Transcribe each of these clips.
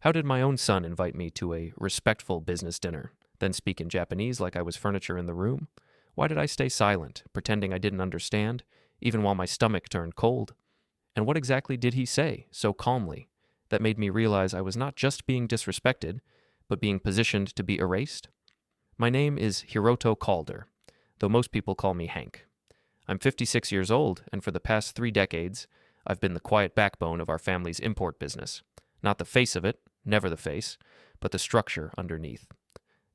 How did my own son invite me to a respectful business dinner, then speak in Japanese like I was furniture in the room? Why did I stay silent, pretending I didn't understand, even while my stomach turned cold? And what exactly did he say, so calmly, that made me realize I was not just being disrespected, but being positioned to be erased? My name is Hiroto Calder, though most people call me Hank. I'm 56 years old, and for the past 3 decades, I've been the quiet backbone of our family's import business. Not the face of it, never the face, but the structure underneath.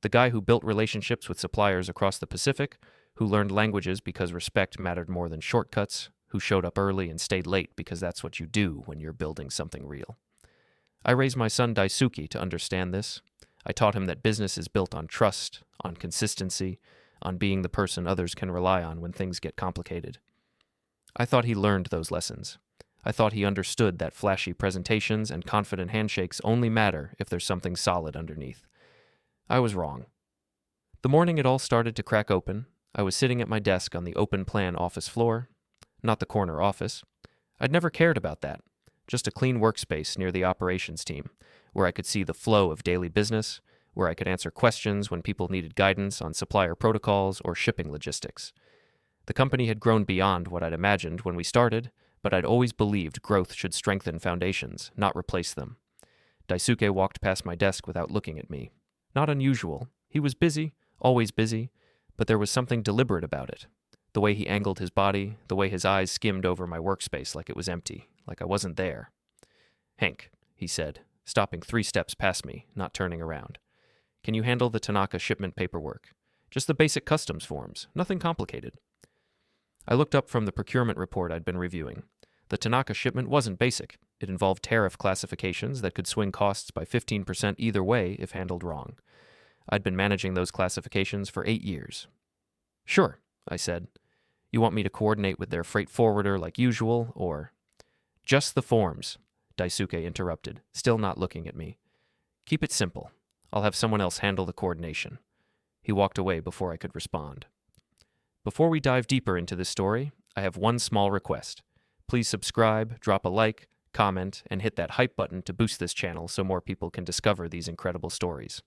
The guy who built relationships with suppliers across the Pacific, who learned languages because respect mattered more than shortcuts, who showed up early and stayed late because that's what you do when you're building something real. I raised my son Daisuke to understand this. I taught him that business is built on trust, on consistency, on being the person others can rely on when things get complicated. I thought he learned those lessons. I thought he understood that flashy presentations and confident handshakes only matter if there's something solid underneath. I was wrong. The morning it all started to crack open, I was sitting at my desk on the open-plan office floor, not the corner office. I'd never cared about that, just a clean workspace near the operations team, where I could see the flow of daily business, where I could answer questions when people needed guidance on supplier protocols or shipping logistics. The company had grown beyond what I'd imagined when we started, but I'd always believed growth should strengthen foundations, not replace them. Daisuke walked past my desk without looking at me. Not unusual. He was busy, always busy, but there was something deliberate about it. The way he angled his body, the way his eyes skimmed over my workspace like it was empty, like I wasn't there. "Hank," he said, stopping 3 steps past me, not turning around. "Can you handle the Tanaka shipment paperwork? Just the basic customs forms, nothing complicated." I looked up from the procurement report I'd been reviewing. The Tanaka shipment wasn't basic. It involved tariff classifications that could swing costs by 15% either way if handled wrong. I'd been managing those classifications for 8 years. "Sure," I said. "You want me to coordinate with their freight forwarder like usual, or—" "Just the forms," Daisuke interrupted, still not looking at me. "Keep it simple. I'll have someone else handle the coordination." He walked away before I could respond. Before we dive deeper into this story, I have one small request. Please subscribe, drop a like, comment, and hit that hype button to boost this channel so more people can discover these incredible stories.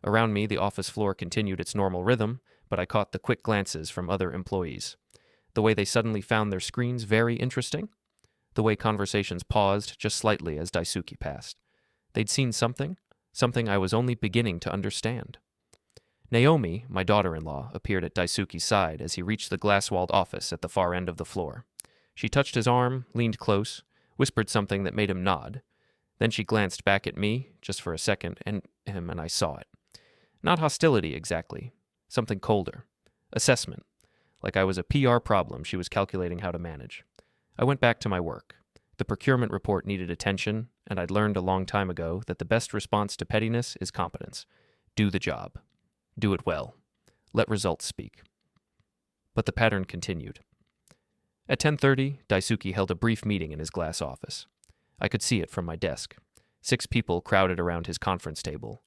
Around me, the office floor continued its normal rhythm, but I caught the quick glances from other employees. The way they suddenly found their screens very interesting. The way conversations paused just slightly as Daisuke passed. They'd seen something I was only beginning to understand. Naomi, my daughter-in-law, appeared at Daisuke's side as he reached the glass-walled office at the far end of the floor. She touched his arm, leaned close, whispered something that made him nod. Then she glanced back at me, just for a second, and I saw it. Not hostility, exactly. Something colder. Assessment. Like I was a PR problem she was calculating how to manage. I went back to my work. The procurement report needed attention, and I'd learned a long time ago that the best response to pettiness is competence. Do the job. Do it well. Let results speak. But the pattern continued. At 10:30, Daisuke held a brief meeting in his glass office. I could see it from my desk. 6 people crowded around his conference table,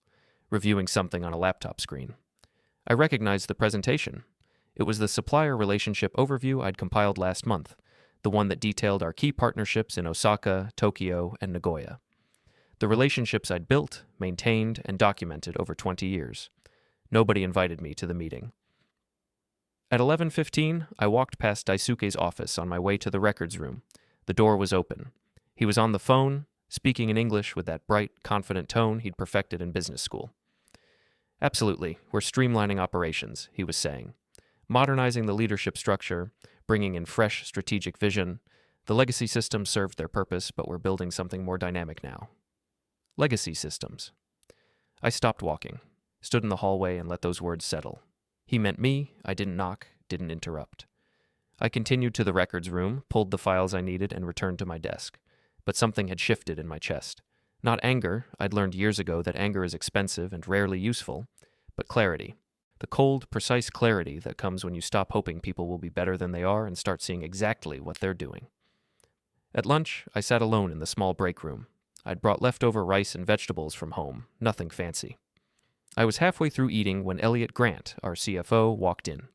reviewing something on a laptop screen. I recognized the presentation. It was the supplier relationship overview I'd compiled last month, the one that detailed our key partnerships in Osaka, Tokyo, and Nagoya. The relationships I'd built, maintained, and documented over 20 years. Nobody invited me to the meeting. At 11:15, I walked past Daisuke's office on my way to the records room. The door was open. He was on the phone, speaking in English with that bright, confident tone he'd perfected in business school. "Absolutely, we're streamlining operations," he was saying. "Modernizing the leadership structure, bringing in fresh strategic vision. The legacy systems served their purpose, but we're building something more dynamic now." Legacy systems. I stopped walking, stood in the hallway, and let those words settle. He meant me. I didn't knock, didn't interrupt. I continued to the records room, pulled the files I needed, and returned to my desk. But something had shifted in my chest. Not anger. I'd learned years ago that anger is expensive and rarely useful, but clarity. The cold, precise clarity that comes when you stop hoping people will be better than they are and start seeing exactly what they're doing. At lunch, I sat alone in the small break room. I'd brought leftover rice and vegetables from home, nothing fancy. I was halfway through eating when Elliot Grant, our CFO, walked in.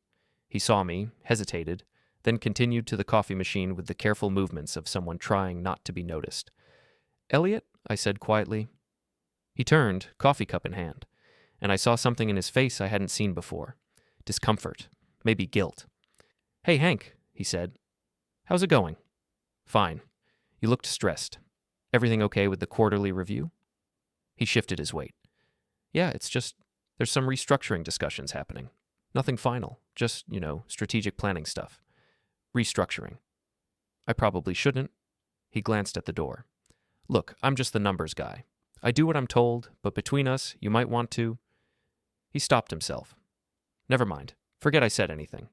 He saw me, hesitated, then continued to the coffee machine with the careful movements of someone trying not to be noticed. "Elliot," I said quietly. He turned, coffee cup in hand, and I saw something in his face I hadn't seen before. Discomfort, maybe guilt. "Hey, Hank," he said. "How's it going?" "Fine." You looked stressed. "Everything okay with the quarterly review?" He shifted his weight. "Yeah, it's just, there's some restructuring discussions happening. Nothing final, just, strategic planning stuff. Restructuring." "I probably shouldn't." He glanced at the door. "Look, I'm just the numbers guy. I do what I'm told, but between us, you might want to—" He stopped himself. "Never mind. Forget I said anything."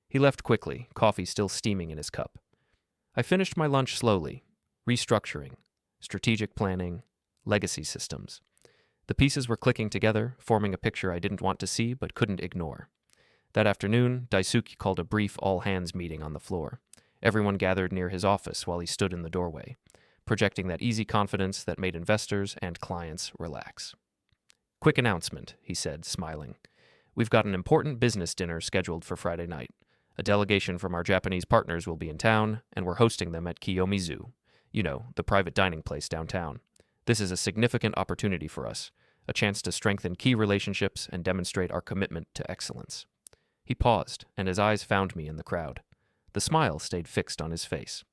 He left quickly, coffee still steaming in his cup. I finished my lunch slowly. Restructuring, strategic planning, legacy systems. The pieces were clicking together, forming a picture I didn't want to see but couldn't ignore. That afternoon, Daisuke called a brief all-hands meeting on the floor. Everyone gathered near his office while he stood in the doorway, projecting that easy confidence that made investors and clients relax. "Quick announcement," he said, smiling. "We've got an important business dinner scheduled for Friday night. A delegation from our Japanese partners will be in town, and we're hosting them at Kiyomizu, the private dining place downtown. This is a significant opportunity for us, a chance to strengthen key relationships and demonstrate our commitment to excellence." He paused, and his eyes found me in the crowd. The smile stayed fixed on his face.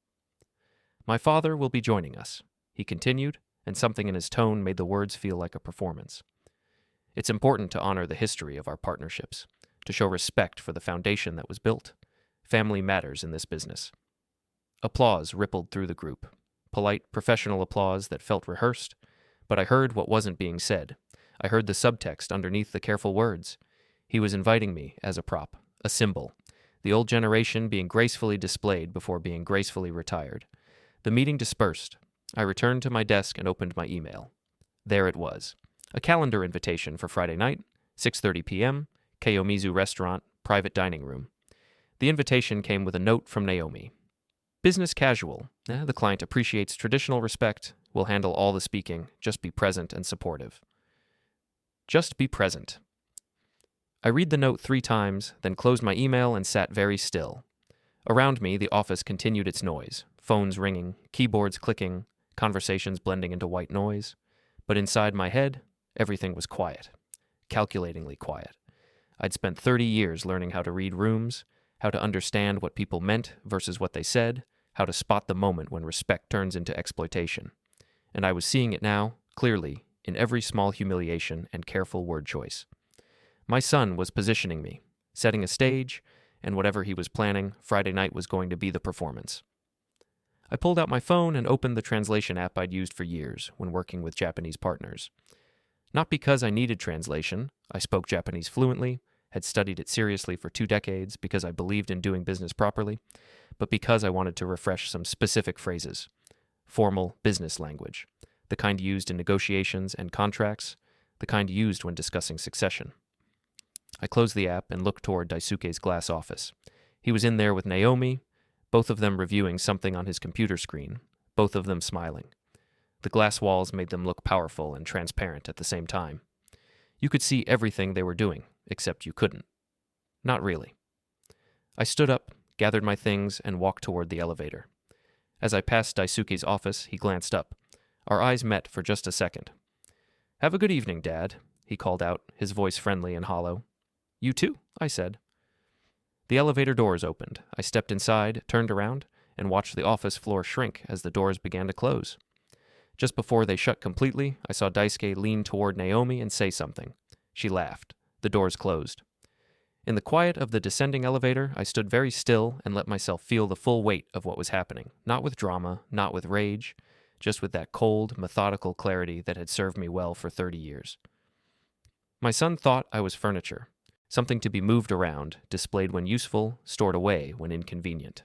"My father will be joining us," he continued, and something in his tone made the words feel like a performance. "It's important to honor the history of our partnerships, to show respect for the foundation that was built. Family matters in this business." Applause rippled through the group. Polite, professional applause that felt rehearsed, but I heard what wasn't being said. I heard the subtext underneath the careful words. He was inviting me as a prop, a symbol, the old generation being gracefully displayed before being gracefully retired. The meeting dispersed. I returned to my desk and opened my email. There it was, a calendar invitation for Friday night, 6:30 p.m., Kiyomizu Restaurant, private dining room. The invitation came with a note from Naomi. "Business casual. The client appreciates traditional respect. Will handle all the speaking. Just be present and supportive." Just be present. I read the note 3 times, then closed my email and sat very still. Around me, the office continued its noise. Phones ringing, keyboards clicking, conversations blending into white noise. But inside my head, everything was quiet. Calculatingly quiet. I'd spent 30 years learning how to read rooms, how to understand what people meant versus what they said, how to spot the moment when respect turns into exploitation. And I was seeing it now, clearly, in every small humiliation and careful word choice. My son was positioning me, setting a stage, and whatever he was planning, Friday night was going to be the performance. I pulled out my phone and opened the translation app I'd used for years when working with Japanese partners. Not because I needed translation. I spoke Japanese fluently, had studied it seriously for 2 decades because I believed in doing business properly, but because I wanted to refresh some specific phrases. Formal business language, the kind used in negotiations and contracts, the kind used when discussing succession. I closed the app and looked toward Daisuke's glass office. He was in there with Naomi, both of them reviewing something on his computer screen, both of them smiling. The glass walls made them look powerful and transparent at the same time. You could see everything they were doing, except you couldn't. Not really. I stood up, gathered my things, and walked toward the elevator. As I passed Daisuke's office, he glanced up. Our eyes met for just a second. "Have a good evening, Dad," he called out, his voice friendly and hollow. "You too," I said. The elevator doors opened. I stepped inside, turned around, and watched the office floor shrink as the doors began to close. Just before they shut completely, I saw Daisuke lean toward Naomi and say something. She laughed. The doors closed. In the quiet of the descending elevator, I stood very still and let myself feel the full weight of what was happening, not with drama, not with rage, just with that cold, methodical clarity that had served me well for 30 years. My son thought I was furniture. Something to be moved around, displayed when useful, stored away when inconvenient.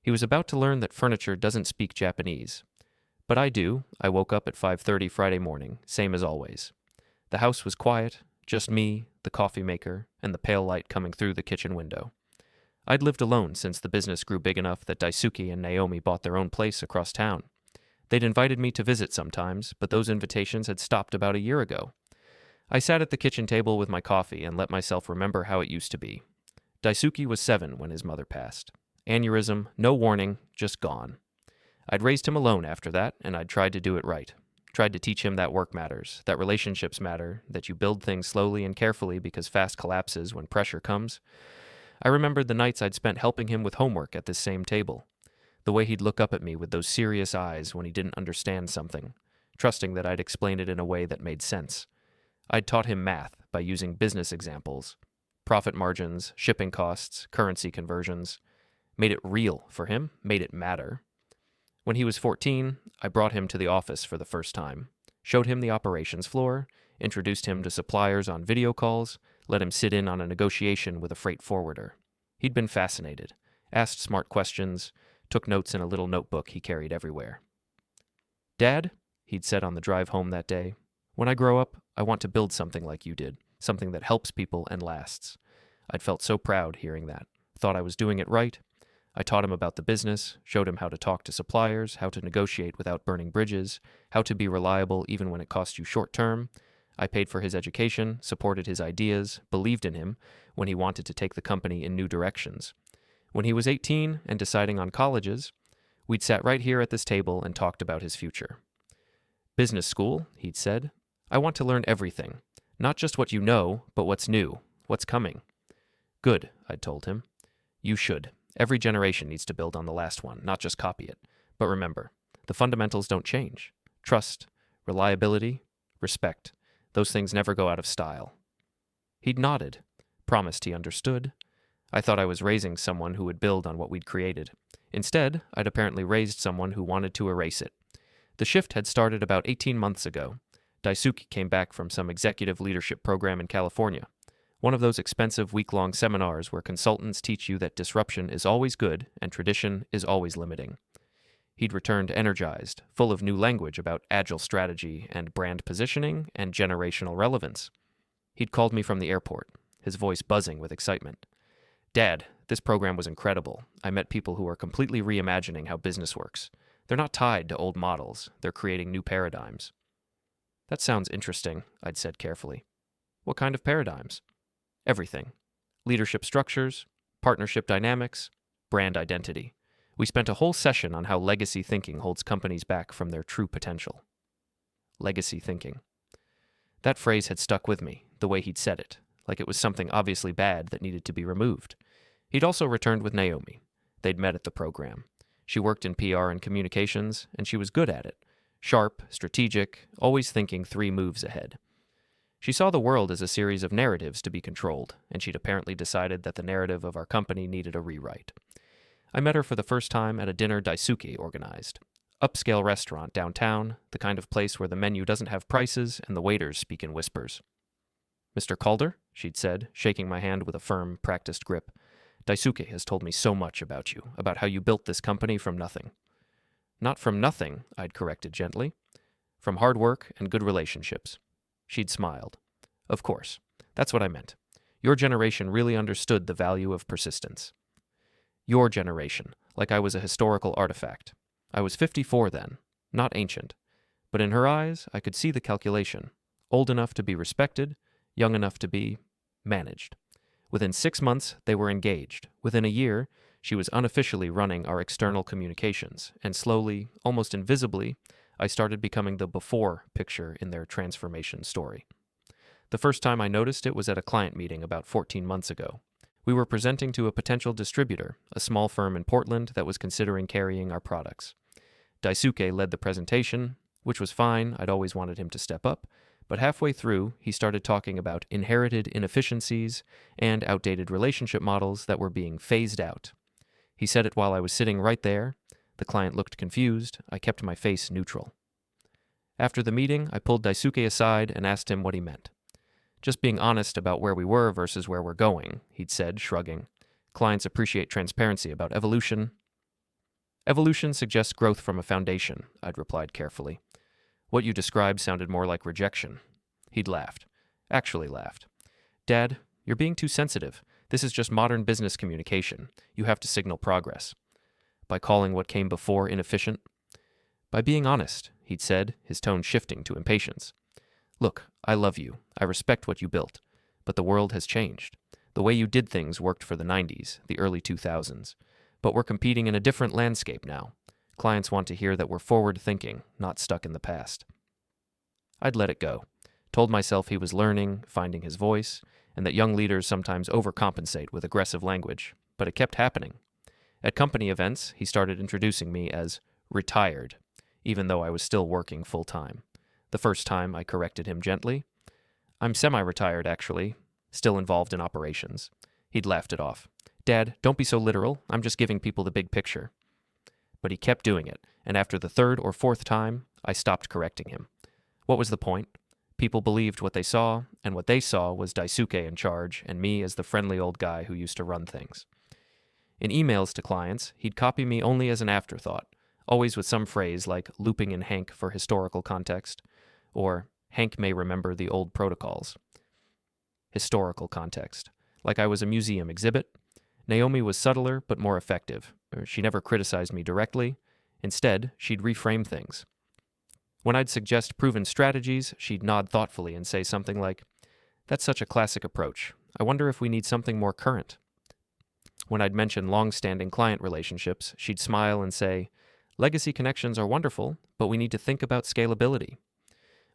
He was about to learn that furniture doesn't speak Japanese. But I do. I woke up at 5:30 Friday morning, same as always. The house was quiet, just me, the coffee maker, and the pale light coming through the kitchen window. I'd lived alone since the business grew big enough that Daisuke and Naomi bought their own place across town. They'd invited me to visit sometimes, but those invitations had stopped about a year ago. I sat at the kitchen table with my coffee and let myself remember how it used to be. Daisuke was 7 when his mother passed. Aneurysm, no warning, just gone. I'd raised him alone after that, and I'd tried to do it right. Tried to teach him that work matters, that relationships matter, that you build things slowly and carefully because fast collapses when pressure comes. I remembered the nights I'd spent helping him with homework at this same table. The way he'd look up at me with those serious eyes when he didn't understand something, trusting that I'd explain it in a way that made sense. I'd taught him math by using business examples, profit margins, shipping costs, currency conversions. Made it real for him, made it matter. When he was 14, I brought him to the office for the first time, showed him the operations floor, introduced him to suppliers on video calls, let him sit in on a negotiation with a freight forwarder. He'd been fascinated, asked smart questions, took notes in a little notebook he carried everywhere. "Dad," he'd said on the drive home that day, "when I grow up, I want to build something like you did, something that helps people and lasts." I'd felt so proud hearing that, thought I was doing it right. I taught him about the business, showed him how to talk to suppliers, how to negotiate without burning bridges, how to be reliable even when it costs you short term. I paid for his education, supported his ideas, believed in him when he wanted to take the company in new directions. When he was 18 and deciding on colleges, we'd sat right here at this table and talked about his future. "Business school," he'd said. "I want to learn everything. Not just what you know, but what's new, what's coming." "Good," I'd told him. "You should. Every generation needs to build on the last one, not just copy it. But remember, the fundamentals don't change. Trust, reliability, respect. Those things never go out of style." He'd nodded, promised he understood. I thought I was raising someone who would build on what we'd created. Instead, I'd apparently raised someone who wanted to erase it. The shift had started about 18 months ago. Daisuke came back from some executive leadership program in California. One of those expensive week-long seminars where consultants teach you that disruption is always good and tradition is always limiting. He'd returned energized, full of new language about agile strategy and brand positioning and generational relevance. He'd called me from the airport, his voice buzzing with excitement. "Dad, this program was incredible. I met people who are completely reimagining how business works. They're not tied to old models. They're creating new paradigms." "That sounds interesting," I'd said carefully. "What kind of paradigms?" "Everything. Leadership structures, partnership dynamics, brand identity. We spent a whole session on how legacy thinking holds companies back from their true potential." Legacy thinking. That phrase had stuck with me, the way he'd said it, like it was something obviously bad that needed to be removed. He'd also returned with Naomi. They'd met at the program. She worked in PR and communications, and she was good at it. Sharp, strategic, always thinking 3 moves ahead. She saw the world as a series of narratives to be controlled, and she'd apparently decided that the narrative of our company needed a rewrite. I met her for the first time at a dinner Daisuke organized. Upscale restaurant downtown, the kind of place where the menu doesn't have prices and the waiters speak in whispers. "Mr. Calder," she'd said, shaking my hand with a firm, practiced grip. "Daisuke has told me so much about you, about how you built this company from nothing." "Not from nothing," I'd corrected gently. "From hard work and good relationships." She'd smiled. "Of course. That's what I meant. Your generation really understood the value of persistence." Your generation, like I was a historical artifact. I was 54 then, not ancient. But in her eyes, I could see the calculation. Old enough to be respected, young enough to be managed. Within 6 months, they were engaged. Within a year, she was unofficially running our external communications, and slowly, almost invisibly, I started becoming the before picture in their transformation story. The first time I noticed it was at a client meeting about 14 months ago. We were presenting to a potential distributor, a small firm in Portland that was considering carrying our products. Daisuke led the presentation, which was fine. I'd always wanted him to step up. But halfway through, he started talking about inherited inefficiencies and outdated relationship models that were being phased out. He said it while I was sitting right there. The client looked confused. I kept my face neutral. After the meeting, I pulled Daisuke aside and asked him what he meant. "Just being honest about where we were versus where we're going," he'd said, shrugging. "Clients appreciate transparency about evolution." "Evolution suggests growth from a foundation," I'd replied carefully. What you described sounded more like rejection. He'd laughed. Actually laughed. "Dad, you're being too sensitive. This is just modern business communication. You have to signal progress." "By calling what came before inefficient?" "By being honest," he'd said, his tone shifting to impatience. "Look, I love you. I respect what you built. But the world has changed. The way you did things worked for the 90s, the early 2000s. But we're competing in a different landscape now. Clients want to hear that we're forward-thinking, not stuck in the past." I'd let it go. Told myself he was learning, finding his voice, and that young leaders sometimes overcompensate with aggressive language, but it kept happening. At company events, he started introducing me as retired, even though I was still working full-time. The first time, I corrected him gently. I'm semi-retired, actually, still involved in operations. He'd laughed it off. Dad, don't be so literal. I'm just giving people the big picture. But he kept doing it, and after the third or fourth time, I stopped correcting him. What was the point? People believed what they saw, and what they saw was Daisuke in charge and me as the friendly old guy who used to run things. In emails to clients, he'd copy me only as an afterthought, always with some phrase like looping in Hank for historical context, or Hank may remember the old protocols. Historical context. Like I was a museum exhibit. Naomi was subtler but more effective. She never criticized me directly. Instead, she'd reframe things. When I'd suggest proven strategies, she'd nod thoughtfully and say something like, "That's such a classic approach. I wonder if we need something more current." When I'd mention long-standing client relationships, she'd smile and say, "Legacy connections are wonderful, but we need to think about scalability."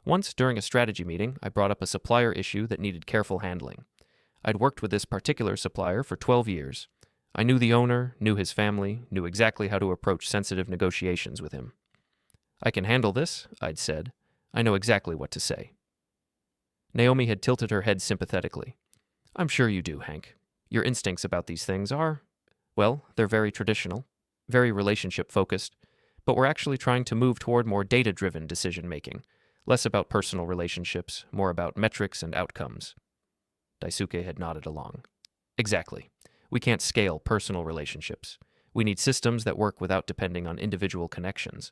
Once, during a strategy meeting, I brought up a supplier issue that needed careful handling. I'd worked with this particular supplier for 12 years. I knew the owner, knew his family, knew exactly how to approach sensitive negotiations with him. "I can handle this," I'd said. "I know exactly what to say." Naomi had tilted her head sympathetically. "I'm sure you do, Hank. Your instincts about these things are, well, they're very traditional, very relationship-focused, but we're actually trying to move toward more data-driven decision-making, less about personal relationships, more about metrics and outcomes." Daisuke had nodded along. "Exactly. We can't scale personal relationships. We need systems that work without depending on individual connections."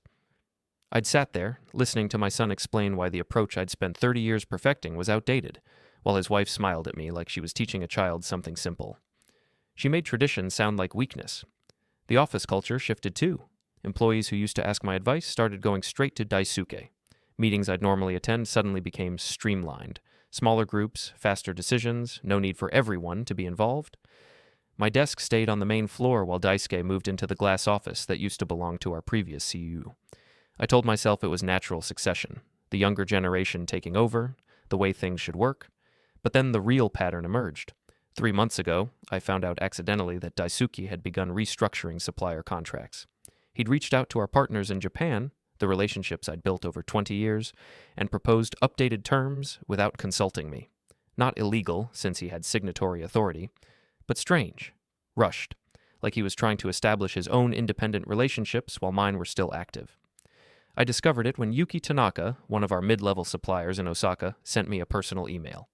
I'd sat there, listening to my son explain why the approach I'd spent 30 years perfecting was outdated, while his wife smiled at me like she was teaching a child something simple. She made tradition sound like weakness. The office culture shifted too. Employees who used to ask my advice started going straight to Daisuke. Meetings I'd normally attend suddenly became streamlined. Smaller groups, faster decisions, no need for everyone to be involved. My desk stayed on the main floor while Daisuke moved into the glass office that used to belong to our previous CU. I told myself it was natural succession, the younger generation taking over, the way things should work. But then the real pattern emerged. 3 months ago, I found out accidentally that Daisuke had begun restructuring supplier contracts. He'd reached out to our partners in Japan, the relationships I'd built over 20 years, and proposed updated terms without consulting me. Not illegal, since he had signatory authority, but strange, rushed, like he was trying to establish his own independent relationships while mine were still active. I discovered it when Yuki Tanaka, one of our mid-level suppliers in Osaka, sent me a personal email.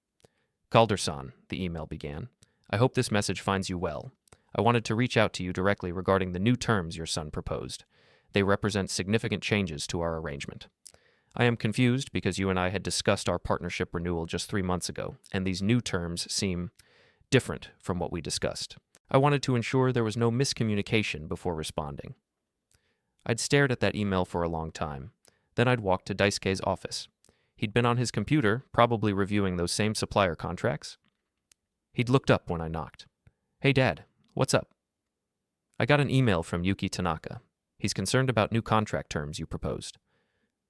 "Calder-san," the email began, "I hope this message finds you well. I wanted to reach out to you directly regarding the new terms your son proposed. They represent significant changes to our arrangement. I am confused because you and I had discussed our partnership renewal just 3 months ago, and these new terms seem different from what we discussed. I wanted to ensure there was no miscommunication before responding." I'd stared at that email for a long time. Then I'd walked to Daisuke's office. He'd been on his computer, probably reviewing those same supplier contracts. He'd looked up when I knocked. "Hey, Dad, what's up?" "I got an email from Yuki Tanaka. He's concerned about new contract terms you proposed."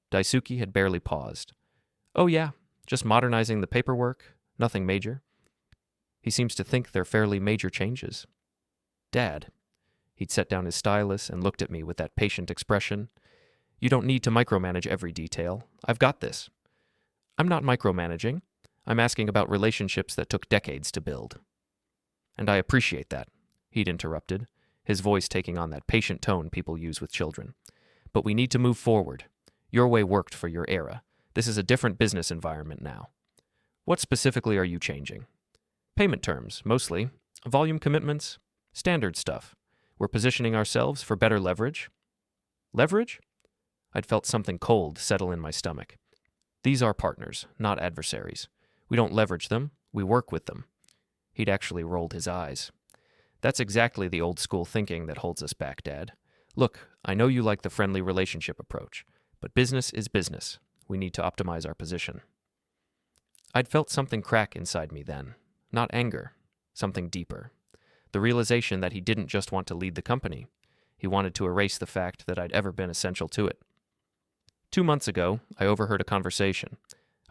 Daisuke had barely paused. "Oh yeah, just modernizing the paperwork, nothing major." "He seems to think they're fairly major changes." "Dad." He'd set down his stylus and looked at me with that patient expression. "You don't need to micromanage every detail. I've got this." "I'm not micromanaging. I'm asking about relationships that took decades to build." "And I appreciate that," he'd interrupted, his voice taking on that patient tone people use with children. "But we need to move forward. Your way worked for your era. This is a different business environment now." "What specifically are you changing?" "Payment terms, mostly. Volume commitments. Standard stuff. We're positioning ourselves for better leverage." "Leverage?" I'd felt something cold settle in my stomach. "These are partners, not adversaries. We don't leverage them, we work with them." He'd actually rolled his eyes. "That's exactly the old school thinking that holds us back, Dad. Look, I know you like the friendly relationship approach, but business is business. We need to optimize our position." I'd felt something crack inside me then. Not anger, something deeper. The realization that he didn't just want to lead the company. He wanted to erase the fact that I'd ever been essential to it. 2 months ago, I overheard a conversation.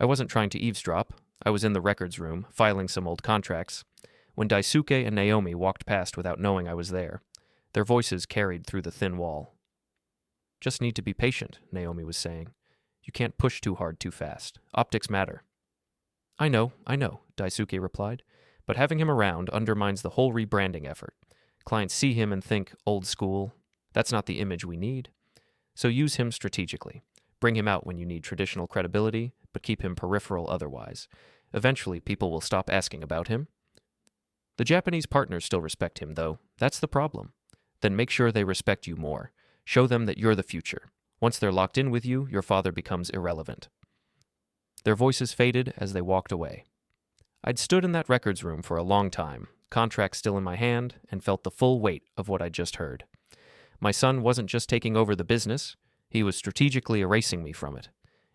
I wasn't trying to eavesdrop. I was in the records room, filing some old contracts, when Daisuke and Naomi walked past without knowing I was there. Their voices carried through the thin wall. "Just need to be patient," Naomi was saying. "You can't push too hard too fast. Optics matter." I know, Daisuke replied. "But having him around undermines the whole rebranding effort. Clients see him and think, old school. That's not the image we need. So use him strategically. Bring him out when you need traditional credibility, but keep him peripheral otherwise. Eventually, people will stop asking about him." "The Japanese partners still respect him, though. That's the problem. Then make sure they respect you more. Show them that you're the future. Once they're locked in with you, your father becomes irrelevant." Their voices faded as they walked away. I'd stood in that records room for a long time, contract still in my hand, and felt the full weight of what I'd just heard. My son wasn't just taking over the business, he was strategically erasing me from it,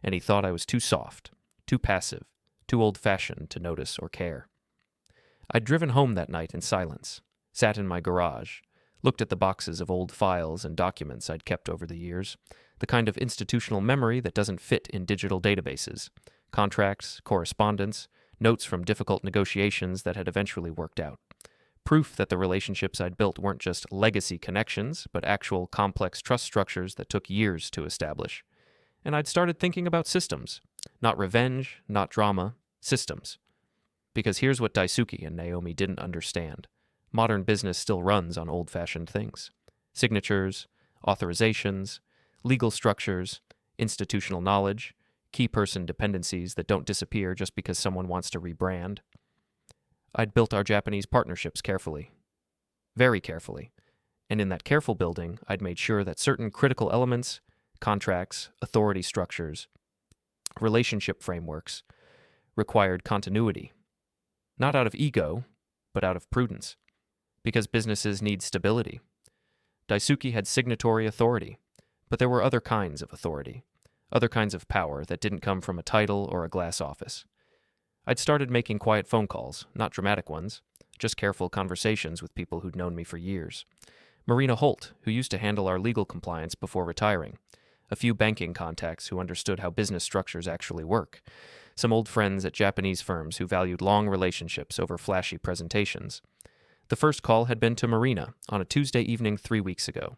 and he thought I was too soft, too passive, too old-fashioned to notice or care. I'd driven home that night in silence, sat in my garage, looked at the boxes of old files and documents I'd kept over the years, the kind of institutional memory that doesn't fit in digital databases, contracts, correspondence, notes from difficult negotiations that had eventually worked out. Proof that the relationships I'd built weren't just legacy connections, but actual complex trust structures that took years to establish. And I'd started thinking about systems. Not revenge, not drama, systems. Because here's what Daisuke and Naomi didn't understand. Modern business still runs on old-fashioned things. Signatures, authorizations, legal structures, institutional knowledge, key person dependencies that don't disappear just because someone wants to rebrand. I'd built our Japanese partnerships carefully. Very carefully. And in that careful building, I'd made sure that certain critical elements, contracts, authority structures, relationship frameworks, required continuity. Not out of ego, but out of prudence. Because businesses need stability. Daisuke had signatory authority, but there were other kinds of authority, other kinds of power that didn't come from a title or a glass office. I'd started making quiet phone calls, not dramatic ones, just careful conversations with people who'd known me for years. Marina Holt, who used to handle our legal compliance before retiring. A few banking contacts who understood how business structures actually work. Some old friends at Japanese firms who valued long relationships over flashy presentations. The first call had been to Marina on a Tuesday evening 3 weeks ago.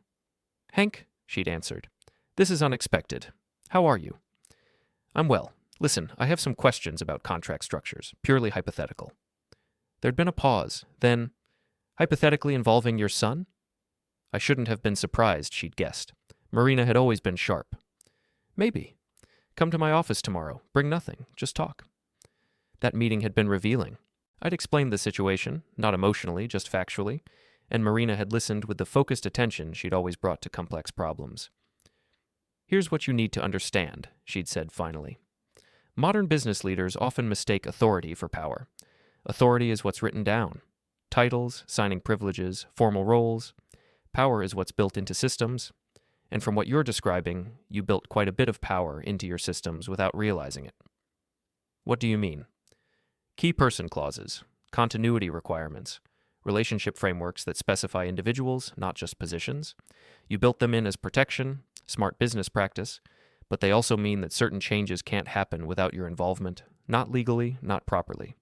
"Hank," she'd answered, "this is unexpected. How are you?" "I'm well. Listen, I have some questions about contract structures, purely hypothetical." There'd been a pause, then, "Hypothetically involving your son?" I shouldn't have been surprised, she'd guessed. Marina had always been sharp. "Maybe. Come to my office tomorrow. Bring nothing. Just talk." That meeting had been revealing. I'd explained the situation, not emotionally, just factually, and Marina had listened with the focused attention she'd always brought to complex problems. "Here's what you need to understand," she'd said finally. "Modern business leaders often mistake authority for power. Authority is what's written down. Titles, signing privileges, formal roles. Power is what's built into systems. And from what you're describing, you built quite a bit of power into your systems without realizing it." "What do you mean?" "Key person clauses, continuity requirements, relationship frameworks that specify individuals, not just positions. You built them in as protection, smart business practice, but they also mean that certain changes can't happen without your involvement, not legally, not properly."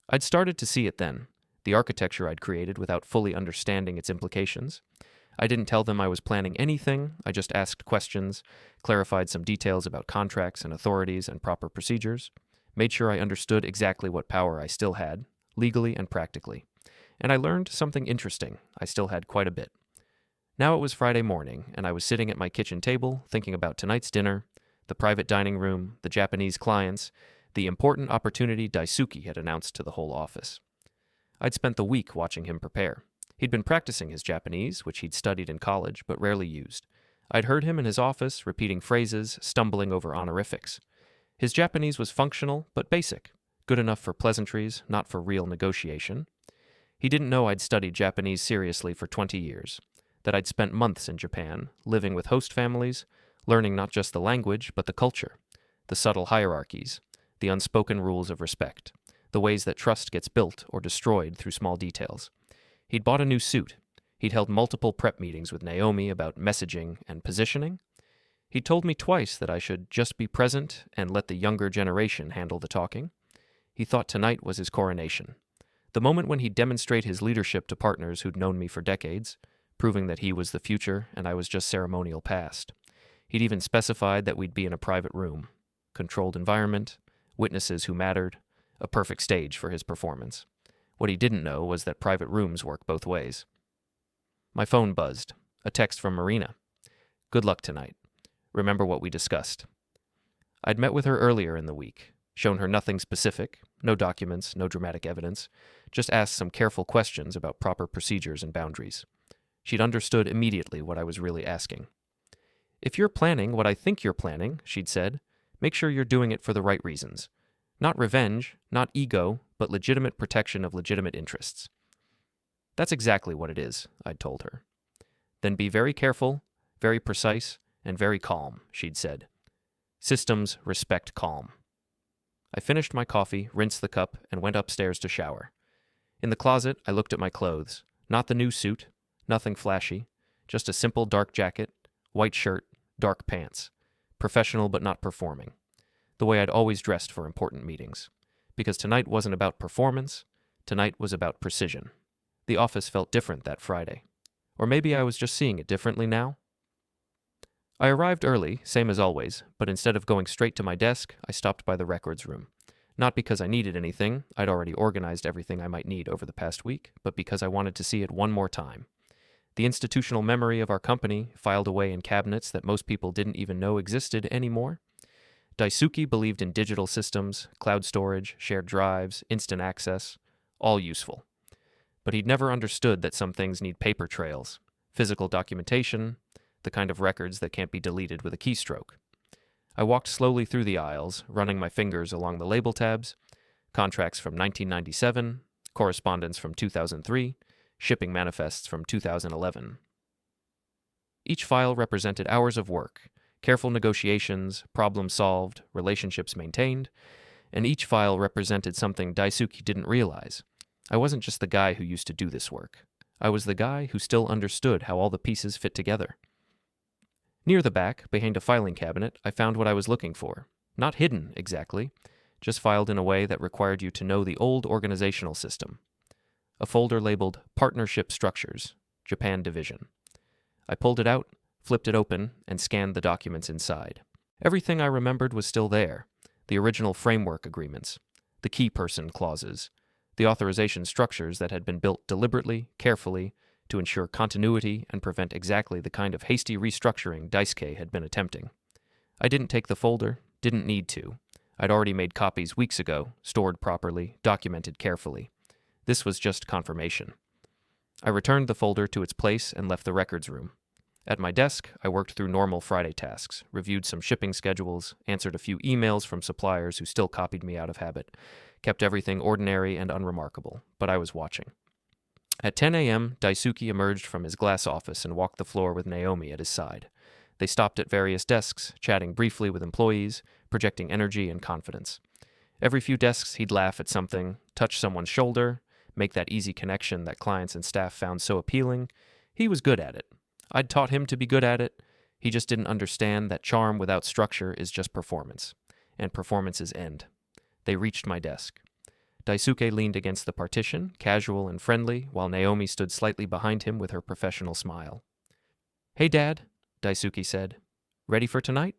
I'd started to see it then, the architecture I'd created without fully understanding its implications. I didn't tell them I was planning anything, I just asked questions, clarified some details about contracts and authorities and proper procedures, made sure I understood exactly what power I still had, legally and practically. And I learned something interesting. I still had quite a bit. Now it was Friday morning, and I was sitting at my kitchen table thinking about tonight's dinner, the private dining room, the Japanese clients, the important opportunity Daisuke had announced to the whole office. I'd spent the week watching him prepare. He'd been practicing his Japanese, which he'd studied in college but rarely used. I'd heard him in his office, repeating phrases, stumbling over honorifics. His Japanese was functional but basic, good enough for pleasantries, not for real negotiation. He didn't know I'd studied Japanese seriously for 20 years. That I'd spent months in Japan, living with host families, learning not just the language, but the culture, the subtle hierarchies, the unspoken rules of respect, the ways that trust gets built or destroyed through small details. He'd bought a new suit. He'd held multiple prep meetings with Naomi about messaging and positioning. He told me twice that I should just be present and let the younger generation handle the talking. He thought tonight was his coronation. The moment when he'd demonstrate his leadership to partners who'd known me for decades, proving that he was the future and I was just ceremonial past. He'd even specified that we'd be in a private room, controlled environment, witnesses who mattered, a perfect stage for his performance. What he didn't know was that private rooms work both ways. My phone buzzed. A text from Marina. Good luck tonight. Remember what we discussed. I'd met with her earlier in the week, shown her nothing specific, no documents, no dramatic evidence, just asked some careful questions about proper procedures and boundaries. She'd understood immediately what I was really asking. If you're planning what I think you're planning, she'd said, make sure you're doing it for the right reasons. Not revenge, not ego, but legitimate protection of legitimate interests. That's exactly what it is, I'd told her. Then be very careful, very precise, and very calm, she'd said. Systems respect calm. I finished my coffee, rinsed the cup, and went upstairs to shower. In the closet, I looked at my clothes. Not the new suit, nothing flashy, just a simple dark jacket, white shirt, dark pants. Professional but not performing. The way I'd always dressed for important meetings. Because tonight wasn't about performance, tonight was about precision. The office felt different that Friday. Or maybe I was just seeing it differently now. I arrived early, same as always, but instead of going straight to my desk, I stopped by the records room. Not because I needed anything, I'd already organized everything I might need over the past week, but because I wanted to see it one more time. The institutional memory of our company, filed away in cabinets that most people didn't even know existed anymore. Daisuke believed in digital systems, cloud storage, shared drives, instant access, all useful. But he'd never understood that some things need paper trails, physical documentation, the kind of records that can't be deleted with a keystroke. I walked slowly through the aisles, running my fingers along the label tabs, contracts from 1997, correspondence from 2003, shipping manifests from 2011. Each file represented hours of work, careful negotiations, problems solved, relationships maintained, and each file represented something Daisuke didn't realize. I wasn't just the guy who used to do this work. I was the guy who still understood how all the pieces fit together. Near the back, behind a filing cabinet, I found what I was looking for. Not hidden, exactly, just filed in a way that required you to know the old organizational system. A folder labeled Partnership Structures, Japan Division. I pulled it out, flipped it open, and scanned the documents inside. Everything I remembered was still there. The original framework agreements, the key person clauses, the authorization structures that had been built deliberately, carefully, to ensure continuity and prevent exactly the kind of hasty restructuring Daisuke had been attempting. I didn't take the folder, didn't need to. I'd already made copies weeks ago, stored properly, documented carefully. This was just confirmation. I returned the folder to its place and left the records room. At my desk, I worked through normal Friday tasks, reviewed some shipping schedules, answered a few emails from suppliers who still copied me out of habit, kept everything ordinary and unremarkable, but I was watching. At 10 a.m., Daisuke emerged from his glass office and walked the floor with Naomi at his side. They stopped at various desks, chatting briefly with employees, projecting energy and confidence. Every few desks, he'd laugh at something, touch someone's shoulder, make that easy connection that clients and staff found so appealing. He was good at it. I'd taught him to be good at it. He just didn't understand that charm without structure is just performance, and performances end. They reached my desk. Daisuke leaned against the partition, casual and friendly, while Naomi stood slightly behind him with her professional smile. "Hey, Dad," Daisuke said. "Ready for tonight?"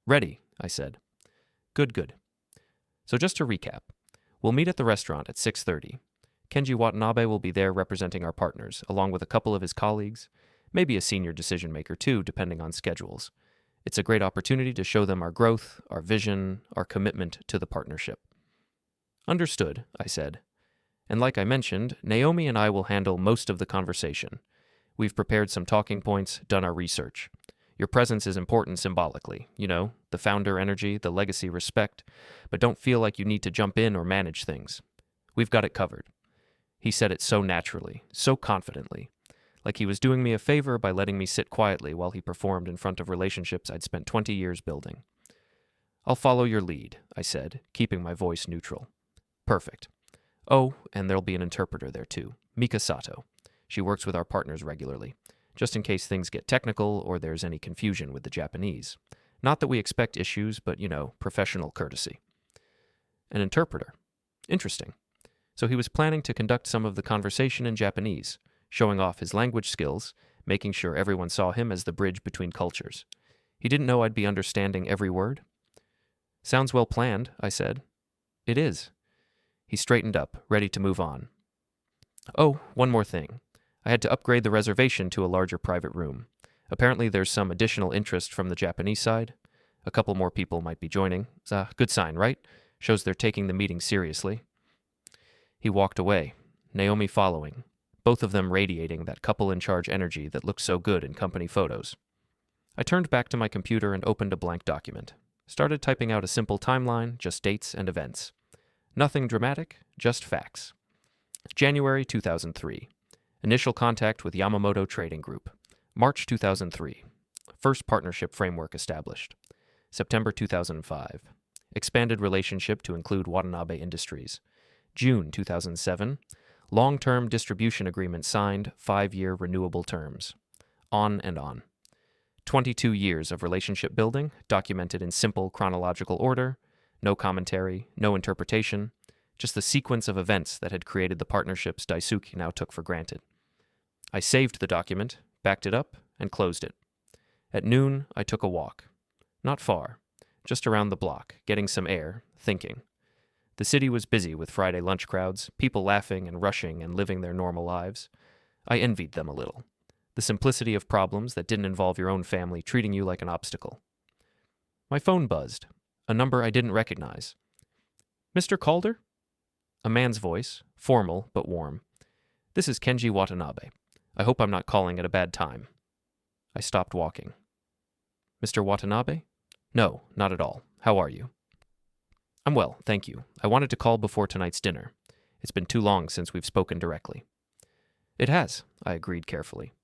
"Ready," I said. Good. So just to recap, we'll meet at the restaurant at 6:30. Kenji Watanabe will be there representing our partners, along with a couple of his colleagues, maybe a senior decision maker too, depending on schedules. It's a great opportunity to show them our growth, our vision, our commitment to the partnership. Understood, I said. And like I mentioned, Naomi and I will handle most of the conversation. We've prepared some talking points, done our research. Your presence is important symbolically, the founder energy, the legacy respect, but don't feel like you need to jump in or manage things. We've got it covered. He said it so naturally, so confidently, like he was doing me a favor by letting me sit quietly while he performed in front of relationships I'd spent 20 years building. I'll follow your lead, I said, keeping my voice neutral. Perfect. Oh, and there'll be an interpreter there too, Mika Sato. She works with our partners regularly. just in case things get technical or there's any confusion with the Japanese. Not that we expect issues, but, professional courtesy. An interpreter. Interesting. So he was planning to conduct some of the conversation in Japanese, showing off his language skills, making sure everyone saw him as the bridge between cultures. He didn't know I'd be understanding every word. Sounds well planned, I said. It is. He straightened up, ready to move on. Oh, one more thing. I had to upgrade the reservation to a larger private room. Apparently there's some additional interest from the Japanese side. A couple more people might be joining. Good sign, right? Shows they're taking the meeting seriously. He walked away, Naomi following, both of them radiating that couple-in-charge energy that looked so good in company photos. I turned back to my computer and opened a blank document. Started typing out a simple timeline, just dates and events. Nothing dramatic, just facts. January 2003. Initial contact with Yamamoto Trading Group. March 2003. First partnership framework established. September 2005. Expanded relationship to include Watanabe Industries. June 2007. Long-term distribution agreement signed, 5-year renewable terms. On and on. 22 years of relationship building, documented in simple chronological order, no commentary, no interpretation, just the sequence of events that had created the partnerships Daisuke now took for granted. I saved the document, backed it up, and closed it. At noon, I took a walk. Not far, just around the block, getting some air, thinking. The city was busy with Friday lunch crowds, people laughing and rushing and living their normal lives. I envied them a little. The simplicity of problems that didn't involve your own family treating you like an obstacle. My phone buzzed, a number I didn't recognize. Mr. Calder? A man's voice, formal but warm. This is Kenji Watanabe. I hope I'm not calling at a bad time. I stopped walking. Mr. Watanabe? No, not at all. How are you? I'm well, thank you. I wanted to call before tonight's dinner. It's been too long since we've spoken directly. It has, I agreed carefully.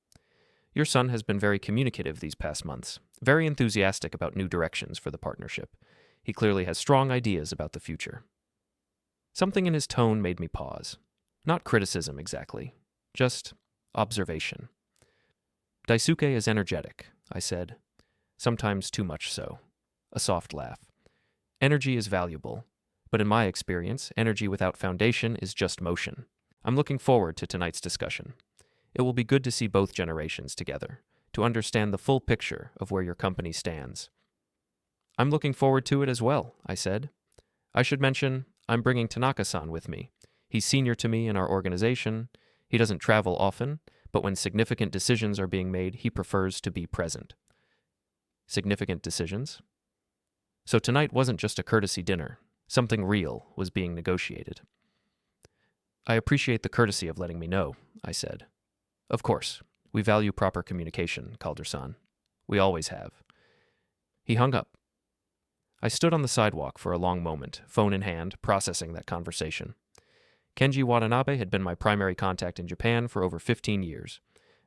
Your son has been very communicative these past months, very enthusiastic about new directions for the partnership. He clearly has strong ideas about the future. Something in his tone made me pause. Not criticism exactly, just observation. Daisuke is energetic, I said. Sometimes too much so. A soft laugh. Energy is valuable, but in my experience, energy without foundation is just motion. I'm looking forward to tonight's discussion. It will be good to see both generations together, to understand the full picture of where your company stands. I'm looking forward to it as well, I said. I should mention, I'm bringing Tanaka-san with me. He's senior to me in our organization. He doesn't travel often, but when significant decisions are being made, he prefers to be present. Significant decisions? So tonight wasn't just a courtesy dinner. Something real was being negotiated. I appreciate the courtesy of letting me know, I said. Of course, we value proper communication, Calder-san. We always have. He hung up. I stood on the sidewalk for a long moment, phone in hand, processing that conversation. Kenji Watanabe had been my primary contact in Japan for over 15 years.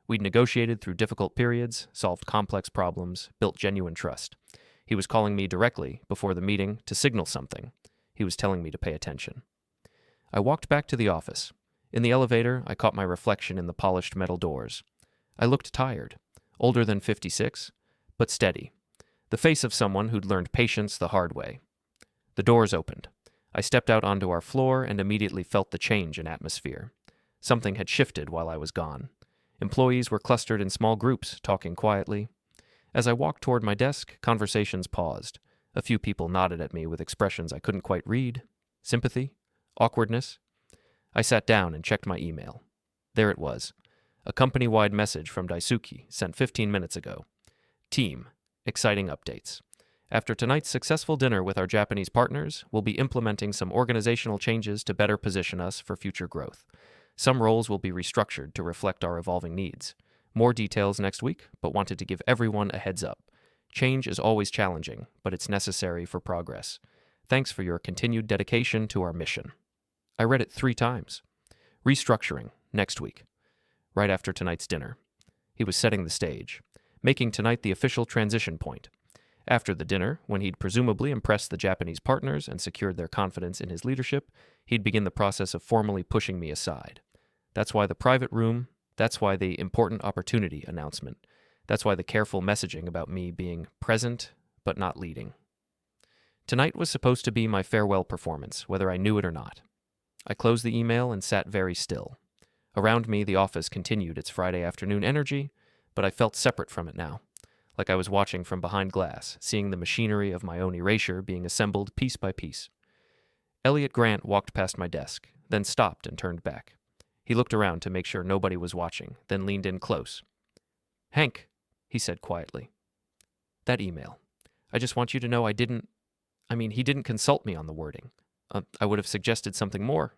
We'd negotiated through difficult periods, solved complex problems, built genuine trust. He was calling me directly, before the meeting, to signal something. He was telling me to pay attention. I walked back to the office. In the elevator, I caught my reflection in the polished metal doors. I looked tired, older than 56, but steady. The face of someone who'd learned patience the hard way. The doors opened. I stepped out onto our floor and immediately felt the change in atmosphere. Something had shifted while I was gone. Employees were clustered in small groups, talking quietly. As I walked toward my desk, conversations paused. A few people nodded at me with expressions I couldn't quite read. Sympathy? Awkwardness? I sat down and checked my email. There it was. A company-wide message from Daisuke sent 15 minutes ago. Team. Exciting updates. After tonight's successful dinner with our Japanese partners, we'll be implementing some organizational changes to better position us for future growth. Some roles will be restructured to reflect our evolving needs. More details next week, but wanted to give everyone a heads up. Change is always challenging, but it's necessary for progress. Thanks for your continued dedication to our mission. I read it 3 times. Restructuring, next week. Right after tonight's dinner. He was setting the stage, making tonight the official transition point. After the dinner, when he'd presumably impressed the Japanese partners and secured their confidence in his leadership, he'd begin the process of formally pushing me aside. That's why the private room That's why the important opportunity announcement. That's why the careful messaging about me being present but not leading. Tonight was supposed to be my farewell performance, whether I knew it or not. I closed the email and sat very still. Around me, the office continued its Friday afternoon energy, but I felt separate from it now, like I was watching from behind glass, seeing the machinery of my own erasure being assembled piece by piece. Elliot Grant walked past my desk, then stopped and turned back. He looked around to make sure nobody was watching, then leaned in close. "Hank," he said quietly. "That email. I just want you to know he didn't consult me on the wording. I would have suggested something more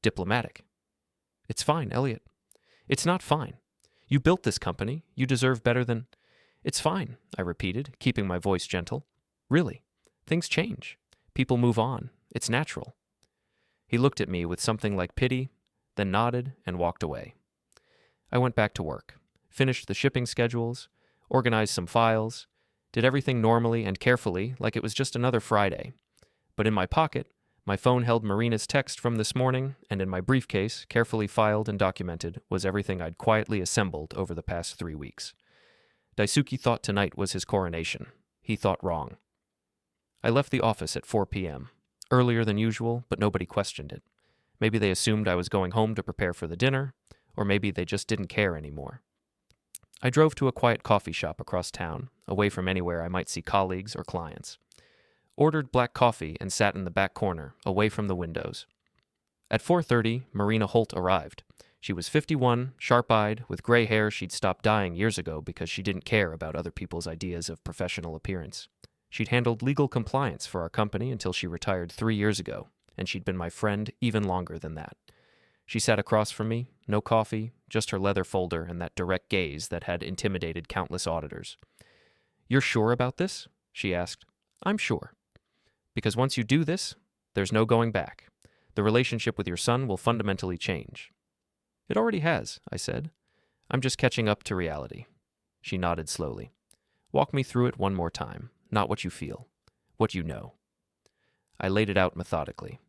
diplomatic." "It's fine, Elliot." "It's not fine. You built this company. You deserve better than—" "It's fine," I repeated, keeping my voice gentle. "Really. Things change. People move on. It's natural." He looked at me with something like pity, then nodded and walked away. I went back to work, finished the shipping schedules, organized some files, did everything normally and carefully like it was just another Friday. But in my pocket, my phone held Marina's text from this morning, and in my briefcase, carefully filed and documented, was everything I'd quietly assembled over the past 3 weeks. Daisuke thought tonight was his coronation. He thought wrong. I left the office at 4 p.m., earlier than usual, but nobody questioned it. Maybe they assumed I was going home to prepare for the dinner, or maybe they just didn't care anymore. I drove to a quiet coffee shop across town, away from anywhere I might see colleagues or clients. Ordered black coffee and sat in the back corner, away from the windows. At 4:30, Marina Holt arrived. She was 51, sharp-eyed, with gray hair she'd stopped dyeing years ago because she didn't care about other people's ideas of professional appearance. She'd handled legal compliance for our company until she retired 3 years ago, and she'd been my friend even longer than that. She sat across from me, no coffee, just her leather folder and that direct gaze that had intimidated countless auditors. "You're sure about this?" she asked. "I'm sure. Because once you do this, there's no going back. The relationship with your son will fundamentally change." "It already has," I said. "I'm just catching up to reality." She nodded slowly. "Walk me through it one more time. Not what you feel. What you know." I laid it out methodically.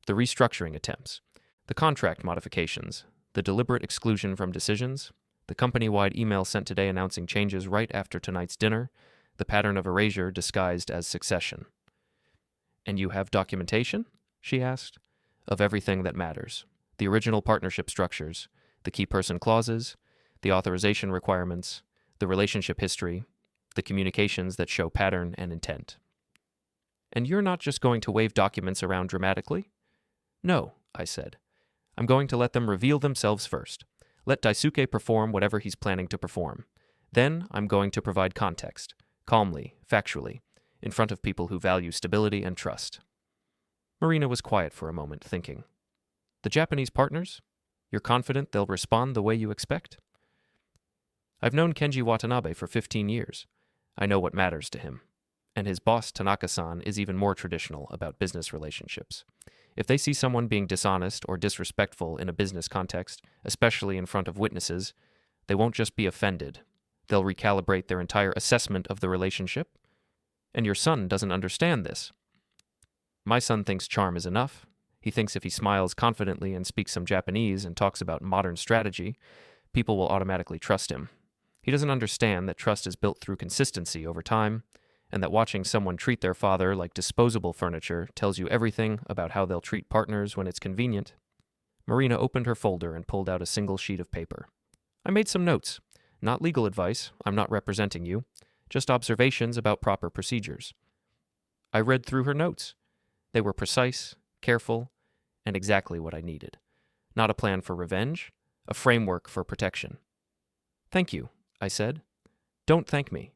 The restructuring attempts, the contract modifications, the deliberate exclusion from decisions, the company-wide email sent today announcing changes right after tonight's dinner, the pattern of erasure disguised as succession. "And you have documentation?" she asked. "Of everything that matters. The original partnership structures, the key person clauses, the authorization requirements, the relationship history, the communications that show pattern and intent." "And you're not just going to wave documents around dramatically?" "No," I said. "I'm going to let them reveal themselves first. Let Daisuke perform whatever he's planning to perform. Then I'm going to provide context, calmly, factually, in front of people who value stability and trust." Marina was quiet for a moment, thinking. "The Japanese partners? You're confident they'll respond the way you expect?" "I've known Kenji Watanabe for 15 years. I know what matters to him. And his boss, Tanaka-san, is even more traditional about business relationships. If they see someone being dishonest or disrespectful in a business context, especially in front of witnesses, they won't just be offended. They'll recalibrate their entire assessment of the relationship. And your son doesn't understand this. My son thinks charm is enough. He thinks if he smiles confidently and speaks some Japanese and talks about modern strategy, people will automatically trust him. He doesn't understand that trust is built through consistency over time, and that watching someone treat their father like disposable furniture tells you everything about how they'll treat partners when it's convenient." Marina opened her folder and pulled out a single sheet of paper. "I made some notes. Not legal advice, I'm not representing you. Just observations about proper procedures." I read through her notes. They were precise, careful, and exactly what I needed. Not a plan for revenge, a framework for protection. "Thank you," I said. "Don't thank me.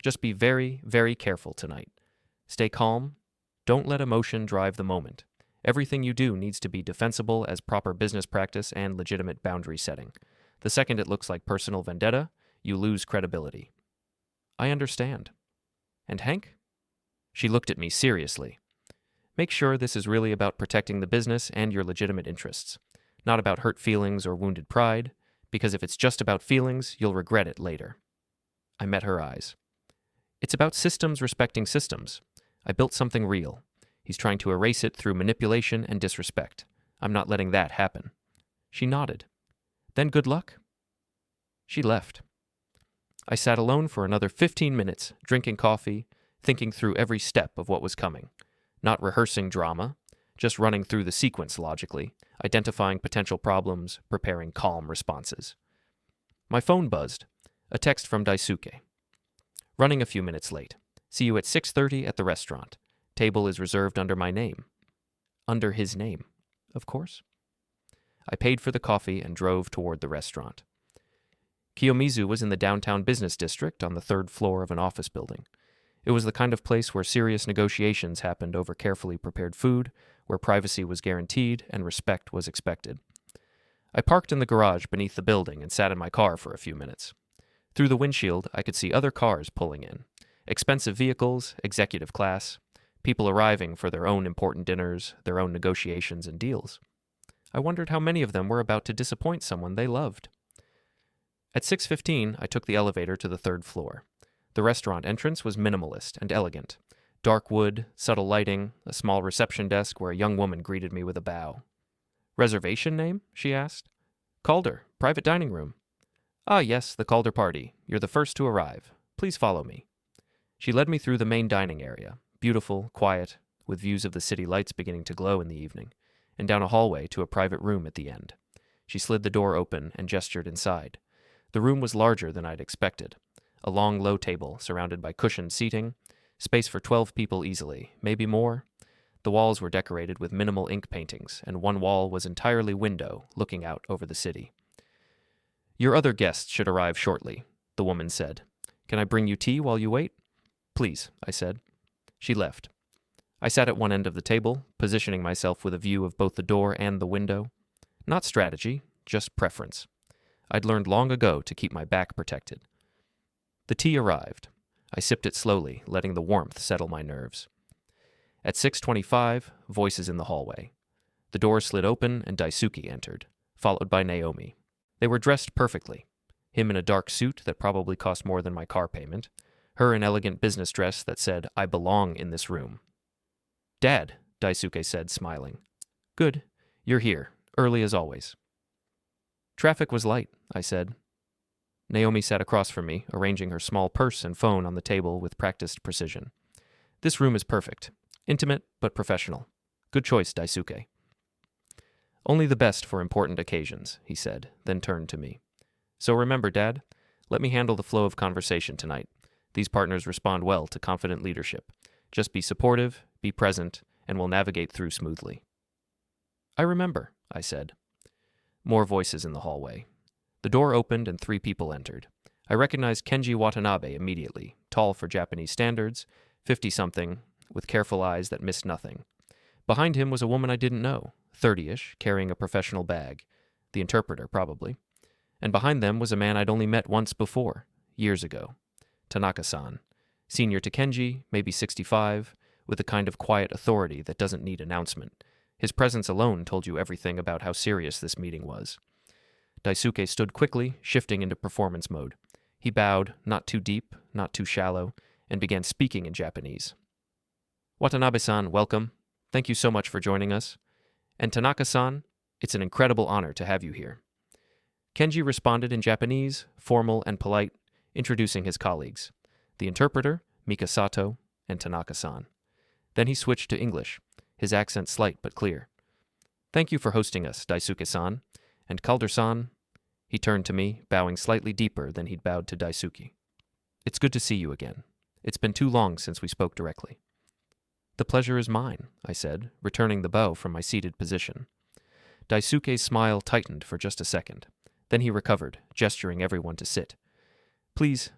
Just be very, very careful tonight. Stay calm. Don't let emotion drive the moment. Everything you do needs to be defensible as proper business practice and legitimate boundary setting. The second it looks like personal vendetta, you lose credibility." "I understand." "And Hank?" She looked at me seriously. "Make sure this is really about protecting the business and your legitimate interests, not about hurt feelings or wounded pride, because if it's just about feelings, you'll regret it later." I met her eyes. "It's about systems respecting systems. I built something real. He's trying to erase it through manipulation and disrespect. I'm not letting that happen." She nodded. "Then good luck." She left. I sat alone for another 15 minutes, drinking coffee, thinking through every step of what was coming. Not rehearsing drama, just running through the sequence logically, identifying potential problems, preparing calm responses. My phone buzzed. A text from Daisuke. Running a few minutes late. See you at 6:30 at the restaurant. Table is reserved under my name. Under his name, of course. I paid for the coffee and drove toward the restaurant. Kiyomizu was in the downtown business district on the 3rd floor of an office building. It was the kind of place where serious negotiations happened over carefully prepared food, where privacy was guaranteed and respect was expected. I parked in the garage beneath the building and sat in my car for a few minutes. Through the windshield, I could see other cars pulling in. Expensive vehicles, executive class, people arriving for their own important dinners, their own negotiations and deals. I wondered how many of them were about to disappoint someone they loved. At 6:15, I took the elevator to the 3rd floor. The restaurant entrance was minimalist and elegant. Dark wood, subtle lighting, a small reception desk where a young woman greeted me with a bow. Reservation name? She asked. Calder, private dining room. Ah, yes, the Calder party. You're the first to arrive. Please follow me. She led me through the main dining area, beautiful, quiet, with views of the city lights beginning to glow in the evening, and down a hallway to a private room at the end. She slid the door open and gestured inside. The room was larger than I'd expected. A long, low table surrounded by cushioned seating, space for 12 people easily, maybe more. The walls were decorated with minimal ink paintings, and one wall was entirely window, looking out over the city. Your other guests should arrive shortly, the woman said. Can I bring you tea while you wait? Please, I said. She left. I sat at one end of the table, positioning myself with a view of both the door and the window. Not strategy, just preference. I'd learned long ago to keep my back protected. The tea arrived. I sipped it slowly, letting the warmth settle my nerves. At 6:25, voices in the hallway. The door slid open and Daisuke entered, followed by Naomi. They were dressed perfectly. Him in a dark suit that probably cost more than my car payment. Her in elegant business dress that said, I belong in this room. Dad, Daisuke said, smiling. Good. You're here, early as always. Traffic was light, I said. Naomi sat across from me, arranging her small purse and phone on the table with practiced precision. This room is perfect. Intimate, but professional. Good choice, Daisuke. Only the best for important occasions, he said, then turned to me. So remember, Dad, let me handle the flow of conversation tonight. These partners respond well to confident leadership. Just be supportive, be present, and we'll navigate through smoothly. I remember, I said. More voices in the hallway. The door opened and 3 people entered. I recognized Kenji Watanabe immediately, tall for Japanese standards, 50-something, with careful eyes that missed nothing. Behind him was a woman I didn't know, 30-ish, carrying a professional bag. The interpreter, probably. And behind them was a man I'd only met once before, years ago. Tanaka-san. Senior to Kenji, maybe 65, with the kind of quiet authority that doesn't need announcement. His presence alone told you everything about how serious this meeting was. Daisuke stood quickly, shifting into performance mode. He bowed, not too deep, not too shallow, and began speaking in Japanese. Watanabe-san, welcome. Thank you so much for joining us. And Tanaka-san, it's an incredible honor to have you here. Kenji responded in Japanese, formal and polite, introducing his colleagues, the interpreter, Mika Sato, and Tanaka-san. Then he switched to English, his accent slight but clear. Thank you for hosting us, Daisuke-san. And Calder-san, he turned to me, bowing slightly deeper than he'd bowed to Daisuke. It's good to see you again. It's been too long since we spoke directly. The pleasure is mine, I said, returning the bow from my seated position. Daisuke's smile tightened for just a second. Then he recovered, gesturing everyone to sit. Please,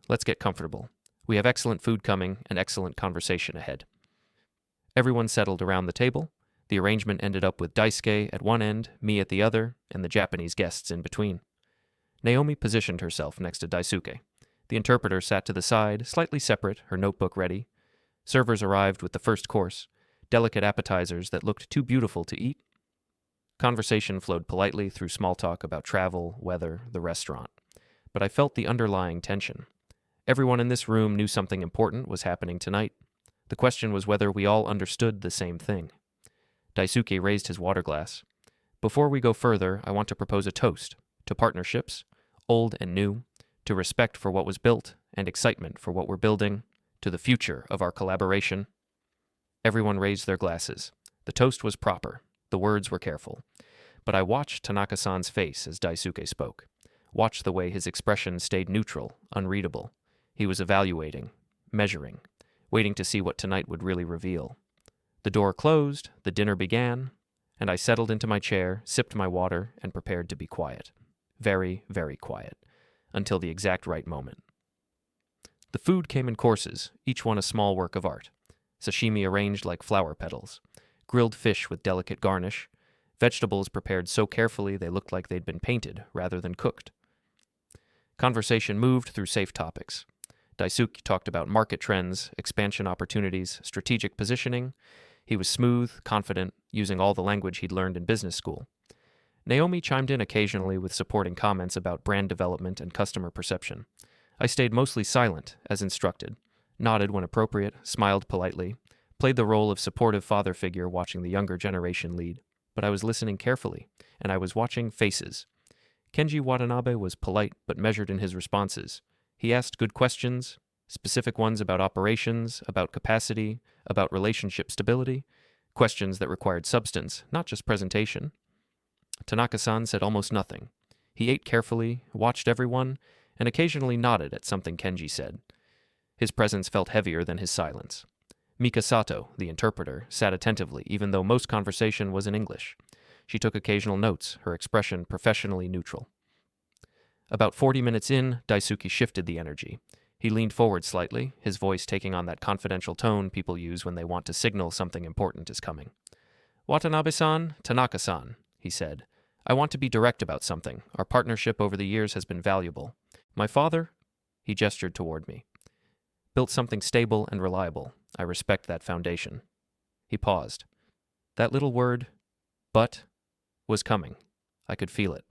let's get comfortable. We have excellent food coming and excellent conversation ahead. Everyone settled around the table. The arrangement ended up with Daisuke at one end, me at the other, and the Japanese guests in between. Naomi positioned herself next to Daisuke. The interpreter sat to the side, slightly separate, her notebook ready. Servers arrived with the first course, delicate appetizers that looked too beautiful to eat. Conversation flowed politely through small talk about travel, weather, the restaurant. But I felt the underlying tension. Everyone in this room knew something important was happening tonight. The question was whether we all understood the same thing. Daisuke raised his water glass. Before we go further, I want to propose a toast to partnerships, old and new, to respect for what was built and excitement for what we're building, to the future of our collaboration. Everyone raised their glasses. The toast was proper. The words were careful. But I watched Tanaka-san's face as Daisuke spoke. Watched the way his expression stayed neutral, unreadable. He was evaluating, measuring, waiting to see what tonight would really reveal. The door closed, the dinner began, and I settled into my chair, sipped my water, and prepared to be quiet. Very, very quiet. Until the exact right moment. The food came in courses, each one a small work of art. Sashimi arranged like flower petals. Grilled fish with delicate garnish. Vegetables prepared so carefully they looked like they'd been painted rather than cooked. Conversation moved through safe topics. Daisuke talked about market trends, expansion opportunities, strategic positioning. He was smooth, confident, using all the language he'd learned in business school. Naomi chimed in occasionally with supporting comments about brand development and customer perception. I stayed mostly silent, as instructed, nodded when appropriate, smiled politely, played the role of supportive father figure watching the younger generation lead. But I was listening carefully, and I was watching faces. Kenji Watanabe was polite but measured in his responses. He asked good questions, specific ones about operations, about capacity, about relationship stability, questions that required substance, not just presentation. Tanaka-san said almost nothing. He ate carefully, watched everyone, and occasionally nodded at something Kenji said. His presence felt heavier than his silence. Mika Sato, the interpreter, sat attentively, even though most conversation was in English. She took occasional notes, her expression professionally neutral. About 40 minutes in, Daisuke shifted the energy. He leaned forward slightly, his voice taking on that confidential tone people use when they want to signal something important is coming. "Watanabe-san, Tanaka-san," he said, "I want to be direct about something. Our partnership over the years has been valuable. My father," he gestured toward me, "built something stable and reliable. I respect that foundation." He paused. That little word, "but," was coming. I could feel it.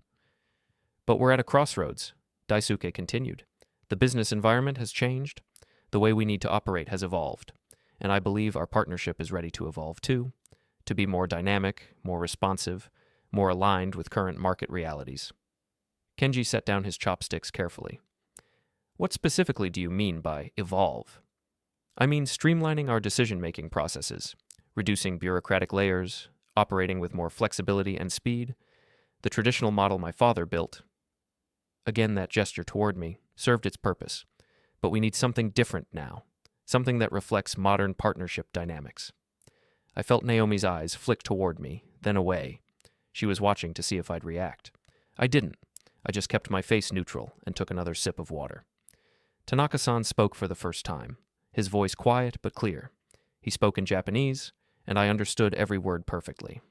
"But we're at a crossroads," Daisuke continued. "The business environment has changed. The way we need to operate has evolved. And I believe our partnership is ready to evolve too, to be more dynamic, more responsive, more aligned with current market realities." Kenji set down his chopsticks carefully. "What specifically do you mean by evolve?" "I mean streamlining our decision-making processes, reducing bureaucratic layers, operating with more flexibility and speed. The traditional model my father built," again that gesture toward me, "served its purpose. But we need something different now, something that reflects modern partnership dynamics." I felt Naomi's eyes flick toward me, then away. She was watching to see if I'd react. I didn't. I just kept my face neutral and took another sip of water. Tanaka-san spoke for the first time, his voice quiet but clear. He spoke in Japanese, and I understood every word perfectly.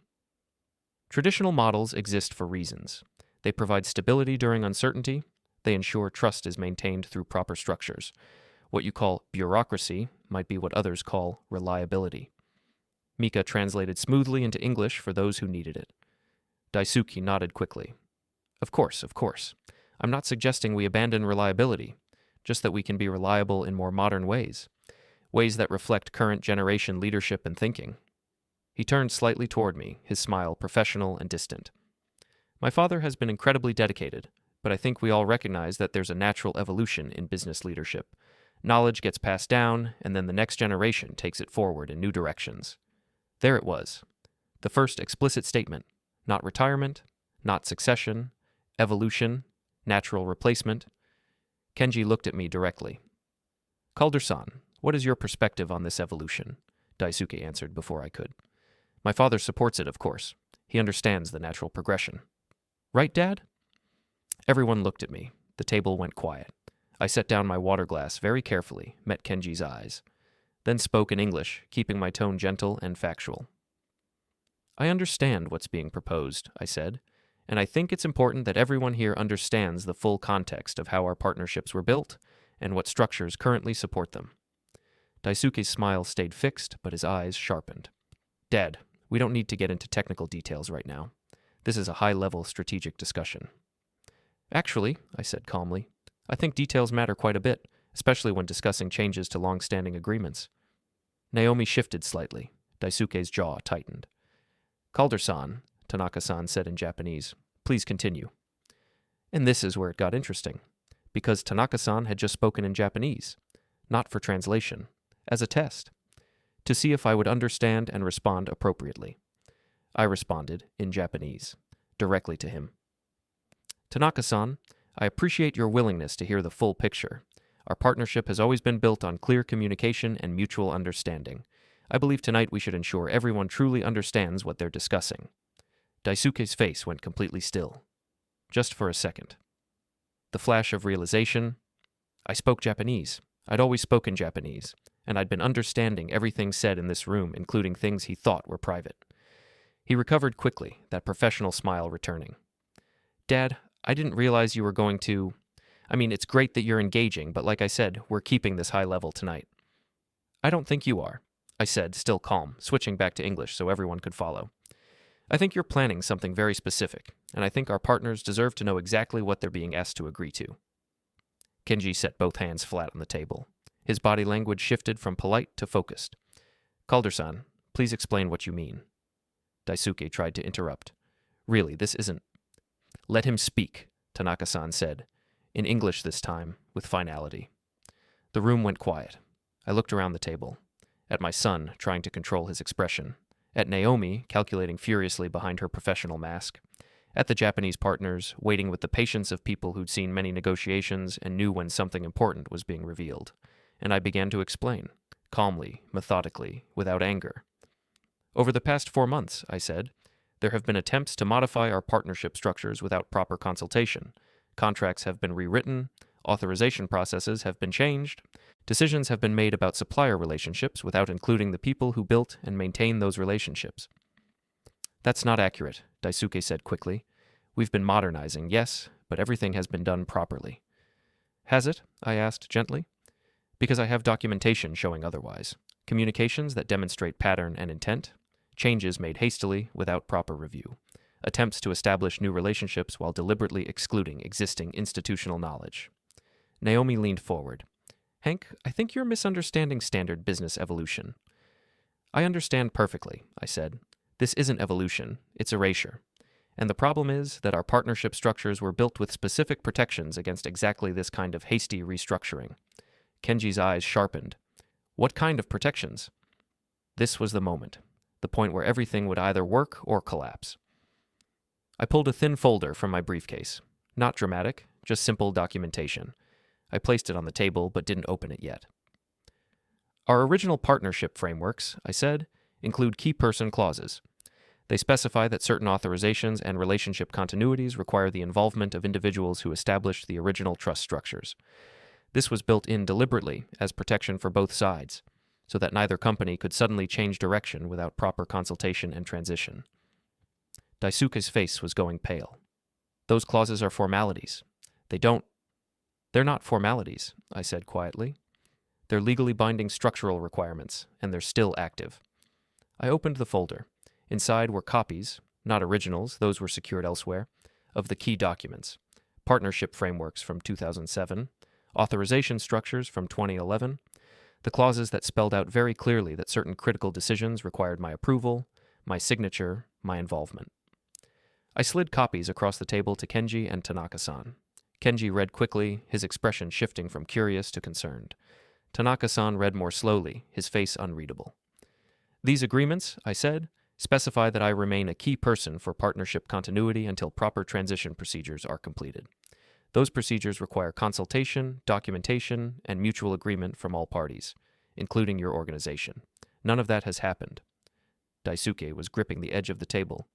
"Traditional models exist for reasons. They provide stability during uncertainty. They ensure trust is maintained through proper structures. What you call bureaucracy might be what others call reliability." Mika translated smoothly into English for those who needed it. Daisuke nodded quickly. Of course. I'm not suggesting we abandon reliability, just that we can be reliable in more modern ways that reflect current generation leadership and thinking." He turned slightly toward me, his smile professional and distant. "My father has been incredibly dedicated, but I think we all recognize that there's a natural evolution in business leadership. Knowledge gets passed down, and then the next generation takes it forward in new directions." There it was. The first explicit statement. Not retirement, not succession, evolution, natural replacement. Kenji looked at me directly. "Calder-san, what is your perspective on this evolution?" Daisuke answered before I could. "My father supports it, of course. He understands the natural progression." "Right, Dad?" Everyone looked at me. The table went quiet. I set down my water glass very carefully, met Kenji's eyes, then spoke in English, keeping my tone gentle and factual. "I understand what's being proposed," I said, "and I think it's important that everyone here understands the full context of how our partnerships were built and what structures currently support them." Daisuke's smile stayed fixed, but his eyes sharpened. "Dad, we don't need to get into technical details right now. This is a high-level strategic discussion." "Actually," I said calmly, "I think details matter quite a bit, especially when discussing changes to long-standing agreements." Naomi shifted slightly. Daisuke's jaw tightened. "Calder-san," Tanaka-san said in Japanese, "please continue." And this is where it got interesting, because Tanaka-san had just spoken in Japanese, not for translation, as a test, to see if I would understand and respond appropriately. I responded in Japanese, directly to him. Tanaka-san, I appreciate your willingness to hear the full picture. Our partnership has always been built on clear communication and mutual understanding. I believe tonight we should ensure everyone truly understands what they're discussing. Daisuke's face went completely still, just for a second. The flash of realization, I spoke Japanese. I'd always spoken Japanese, and I'd been understanding everything said in this room, including things he thought were private. He recovered quickly, that professional smile returning. Dad, I didn't realize you were going to... it's great that you're engaging, but like I said, we're keeping this high level tonight. I don't think you are, I said, still calm, switching back to English so everyone could follow. I think you're planning something very specific, and I think our partners deserve to know exactly what they're being asked to agree to. Kenji set both hands flat on the table. His body language shifted from polite to focused. Calder-san, please explain what you mean. Daisuke tried to interrupt. Really, this isn't... Let him speak, Tanaka-san said, in English this time, with finality. The room went quiet. I looked around the table, at my son trying to control his expression, at Naomi calculating furiously behind her professional mask, at the Japanese partners waiting with the patience of people who'd seen many negotiations and knew when something important was being revealed. And I began to explain, calmly, methodically, without anger. Over the past 4 months, I said, there have been attempts to modify our partnership structures without proper consultation. Contracts have been rewritten, authorization processes have been changed, decisions have been made about supplier relationships without including the people who built and maintain those relationships. That's not accurate, Daisuke said quickly. We've been modernizing, yes, but everything has been done properly. Has it? I asked gently. Because I have documentation showing otherwise. Communications that demonstrate pattern and intent. Changes made hastily without proper review. Attempts to establish new relationships while deliberately excluding existing institutional knowledge. Naomi leaned forward. Hank, I think you're misunderstanding standard business evolution. I understand perfectly, I said. This isn't evolution, it's erasure. And the problem is that our partnership structures were built with specific protections against exactly this kind of hasty restructuring. Kenji's eyes sharpened. What kind of protections? This was the moment. The point where everything would either work or collapse. I pulled a thin folder from my briefcase. Not dramatic, just simple documentation. I placed it on the table but didn't open it yet. Our original partnership frameworks, I said, include key person clauses. They specify that certain authorizations and relationship continuities require the involvement of individuals who established the original trust structures. This was built in deliberately as protection for both sides, so that neither company could suddenly change direction without proper consultation and transition. Daisuke's face was going pale. Those clauses are formalities. They're not formalities, I said quietly. They're legally binding structural requirements, and they're still active. I opened the folder. Inside were copies, not originals, those were secured elsewhere, of the key documents. Partnership frameworks from 2007, authorization structures from 2011, the clauses that spelled out very clearly that certain critical decisions required my approval, my signature, my involvement. I slid copies across the table to Kenji and Tanaka-san. Kenji read quickly, his expression shifting from curious to concerned. Tanaka-san read more slowly, his face unreadable. These agreements, I said, specify that I remain a key person for partnership continuity until proper transition procedures are completed. Those procedures require consultation, documentation, and mutual agreement from all parties, including your organization. None of that has happened. Daisuke was gripping the edge of the table.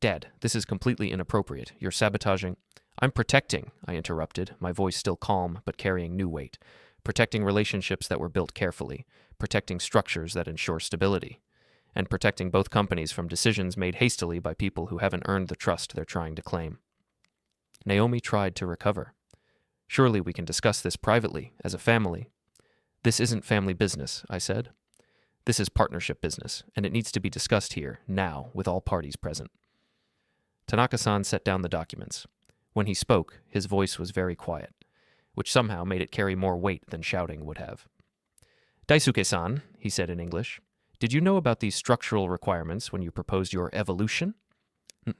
Dad, this is completely inappropriate. You're sabotaging. I'm protecting, I interrupted, my voice still calm but carrying new weight. Protecting relationships that were built carefully, protecting structures that ensure stability, and protecting both companies from decisions made hastily by people who haven't earned the trust they're trying to claim. Naomi tried to recover. Surely we can discuss this privately, as a family. This isn't family business, I said. This is partnership business, and it needs to be discussed here, now, with all parties present. Tanaka-san set down the documents. When he spoke, his voice was very quiet, which somehow made it carry more weight than shouting would have. Daisuke-san, he said in English, did you know about these structural requirements when you proposed your evolution?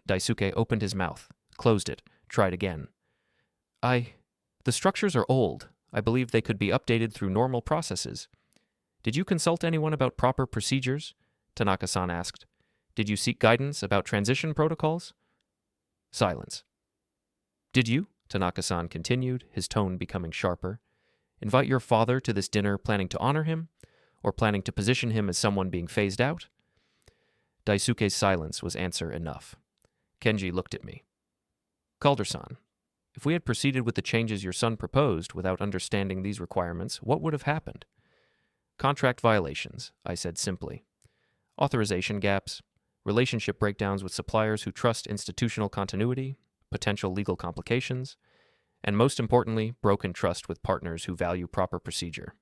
Daisuke opened his mouth, closed it, tried again. The structures are old. I believe they could be updated through normal processes. Did you consult anyone about proper procedures? Tanaka-san asked. Did you seek guidance about transition protocols? Silence. Did you? Tanaka-san continued, his tone becoming sharper. Invite your father to this dinner planning to honor him, or planning to position him as someone being phased out? Daisuke's silence was answer enough. Kenji looked at me. Calder-san, if we had proceeded with the changes your son proposed without understanding these requirements, what would have happened? Contract violations, I said simply. Authorization gaps, relationship breakdowns with suppliers who trust institutional continuity, potential legal complications, and most importantly, broken trust with partners who value proper procedure.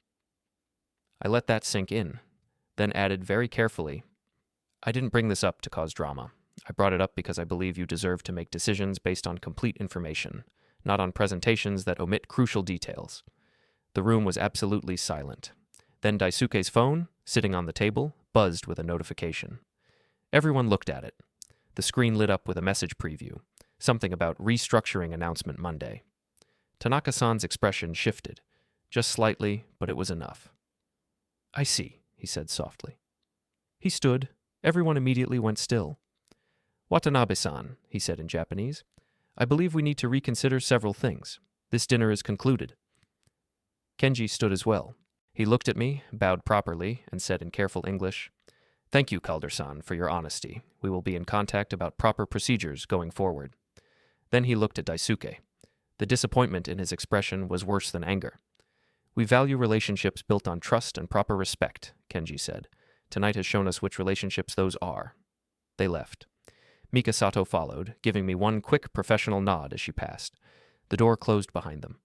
I let that sink in, then added very carefully, I didn't bring this up to cause drama. I brought it up because I believe you deserve to make decisions based on complete information, not on presentations that omit crucial details. The room was absolutely silent. Then Daisuke's phone, sitting on the table, buzzed with a notification. Everyone looked at it. The screen lit up with a message preview, something about restructuring announcement Monday. Tanaka-san's expression shifted, just slightly, but it was enough. I see, he said softly. He stood. Everyone immediately went still. Watanabe-san, he said in Japanese, I believe we need to reconsider several things. This dinner is concluded. Kenji stood as well. He looked at me, bowed properly, and said in careful English, Thank you, Calder-san, for your honesty. We will be in contact about proper procedures going forward. Then he looked at Daisuke. The disappointment in his expression was worse than anger. We value relationships built on trust and proper respect, Kenji said. Tonight has shown us which relationships those are. They left. Mikasato followed, giving me one quick professional nod as she passed. The door closed behind them.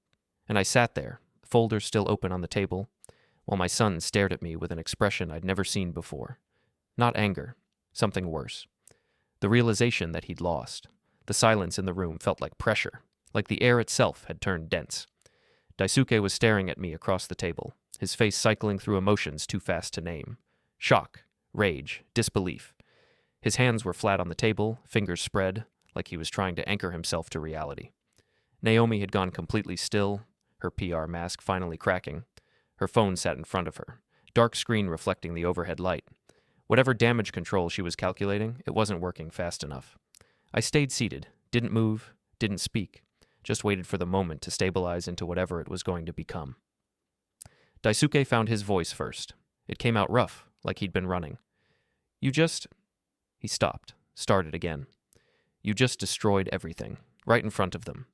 And I sat there, the folder still open on the table, while my son stared at me with an expression I'd never seen before. Not anger, something worse. The realization that he'd lost. The silence in the room felt like pressure, like the air itself had turned dense. Daisuke was staring at me across the table, his face cycling through emotions too fast to name. Shock, rage, disbelief. His hands were flat on the table, fingers spread, like he was trying to anchor himself to reality. Naomi had gone completely still, her PR mask finally cracking. Her phone sat in front of her, dark screen reflecting the overhead light. Whatever damage control she was calculating, it wasn't working fast enough. I stayed seated, didn't move, didn't speak, just waited for the moment to stabilize into whatever it was going to become. Daisuke found his voice first. It came out rough, like he'd been running. You just... He stopped, started again. You just destroyed everything, right in front of them.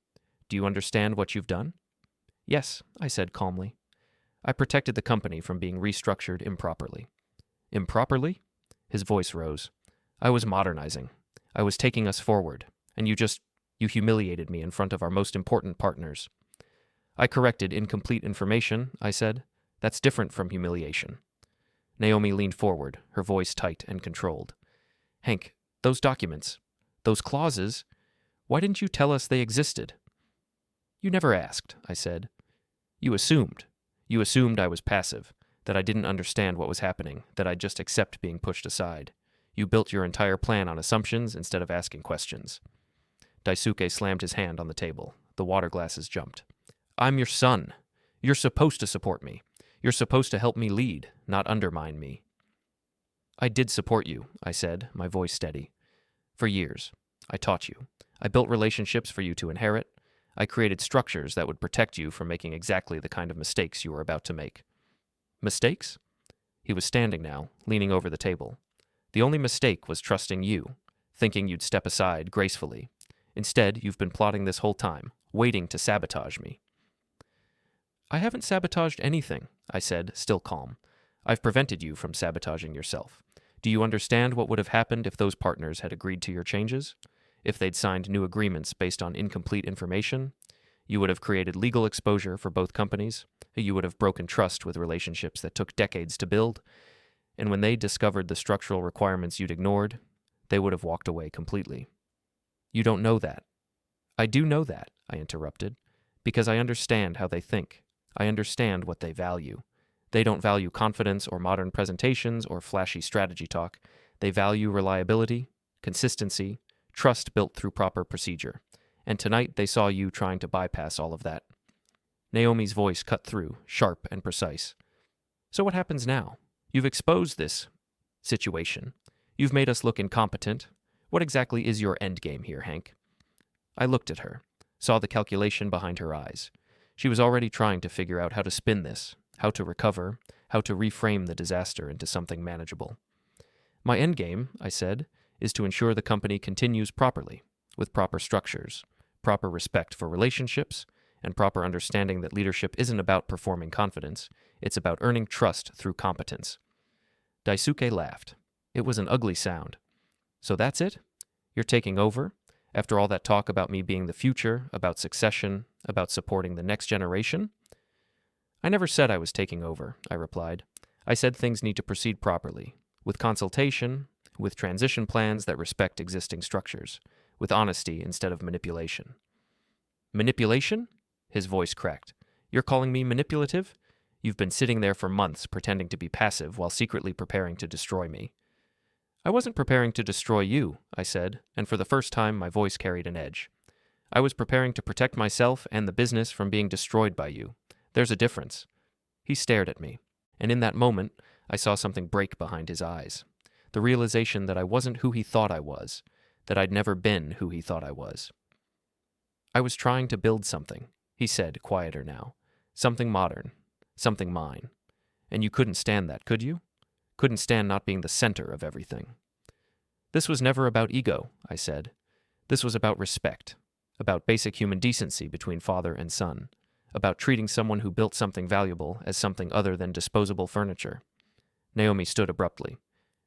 Do you understand what you've done? Yes, I said calmly. I protected the company from being restructured improperly. Improperly? His voice rose. I was modernizing. I was taking us forward, and you humiliated me in front of our most important partners. I corrected incomplete information, I said. That's different from humiliation. Naomi leaned forward, her voice tight and controlled. Hank, those documents, those clauses, why didn't you tell us they existed? You never asked, I said. You assumed. You assumed I was passive, that I didn't understand what was happening, that I'd just accept being pushed aside. You built your entire plan on assumptions instead of asking questions. Daisuke slammed his hand on the table. The water glasses jumped. I'm your son. You're supposed to support me. You're supposed to help me lead, not undermine me. I did support you, I said, my voice steady. For years. I taught you. I built relationships for you to inherit. I created structures that would protect you from making exactly the kind of mistakes you were about to make. Mistakes? He was standing now, leaning over the table. The only mistake was trusting you, thinking you'd step aside gracefully. Instead, you've been plotting this whole time, waiting to sabotage me. I haven't sabotaged anything, I said, still calm. I've prevented you from sabotaging yourself. Do you understand what would have happened if those partners had agreed to your changes? If they'd signed new agreements based on incomplete information? You would have created legal exposure for both companies. You would have broken trust with relationships that took decades to build. And when they discovered the structural requirements you'd ignored, they would have walked away completely. You don't know that. I do know that, I interrupted, because I understand how they think. I understand what they value. They don't value confidence or modern presentations or flashy strategy talk. They value reliability, consistency, trust built through proper procedure. And tonight they saw you trying to bypass all of that. Naomi's voice cut through, sharp and precise. So what happens now? You've exposed this situation. You've made us look incompetent. What exactly is your endgame here, Hank? I looked at her, saw the calculation behind her eyes. She was already trying to figure out how to spin this, how to recover, how to reframe the disaster into something manageable. My endgame, I said, is to ensure the company continues properly, with proper structures, proper respect for relationships, and proper understanding that leadership isn't about performing confidence, it's about earning trust through competence. Daisuke laughed. It was an ugly sound. So that's it? You're taking over? After all that talk about me being the future, about succession, about supporting the next generation? I never said I was taking over, I replied. I said things need to proceed properly, with consultation, with transition plans that respect existing structures, with honesty instead of manipulation. Manipulation? His voice cracked. You're calling me manipulative? You've been sitting there for months pretending to be passive while secretly preparing to destroy me. I wasn't preparing to destroy you, I said, and for the first time my voice carried an edge. I was preparing to protect myself and the business from being destroyed by you. There's a difference. He stared at me, and in that moment I saw something break behind his eyes. The realization that I wasn't who he thought I was, that I'd never been who he thought I was. I was trying to build something, he said, quieter now. Something modern, something mine. And you couldn't stand that, could you? Couldn't stand not being the center of everything. This was never about ego, I said. This was about respect, about basic human decency between father and son, about treating someone who built something valuable as something other than disposable furniture. Naomi stood abruptly.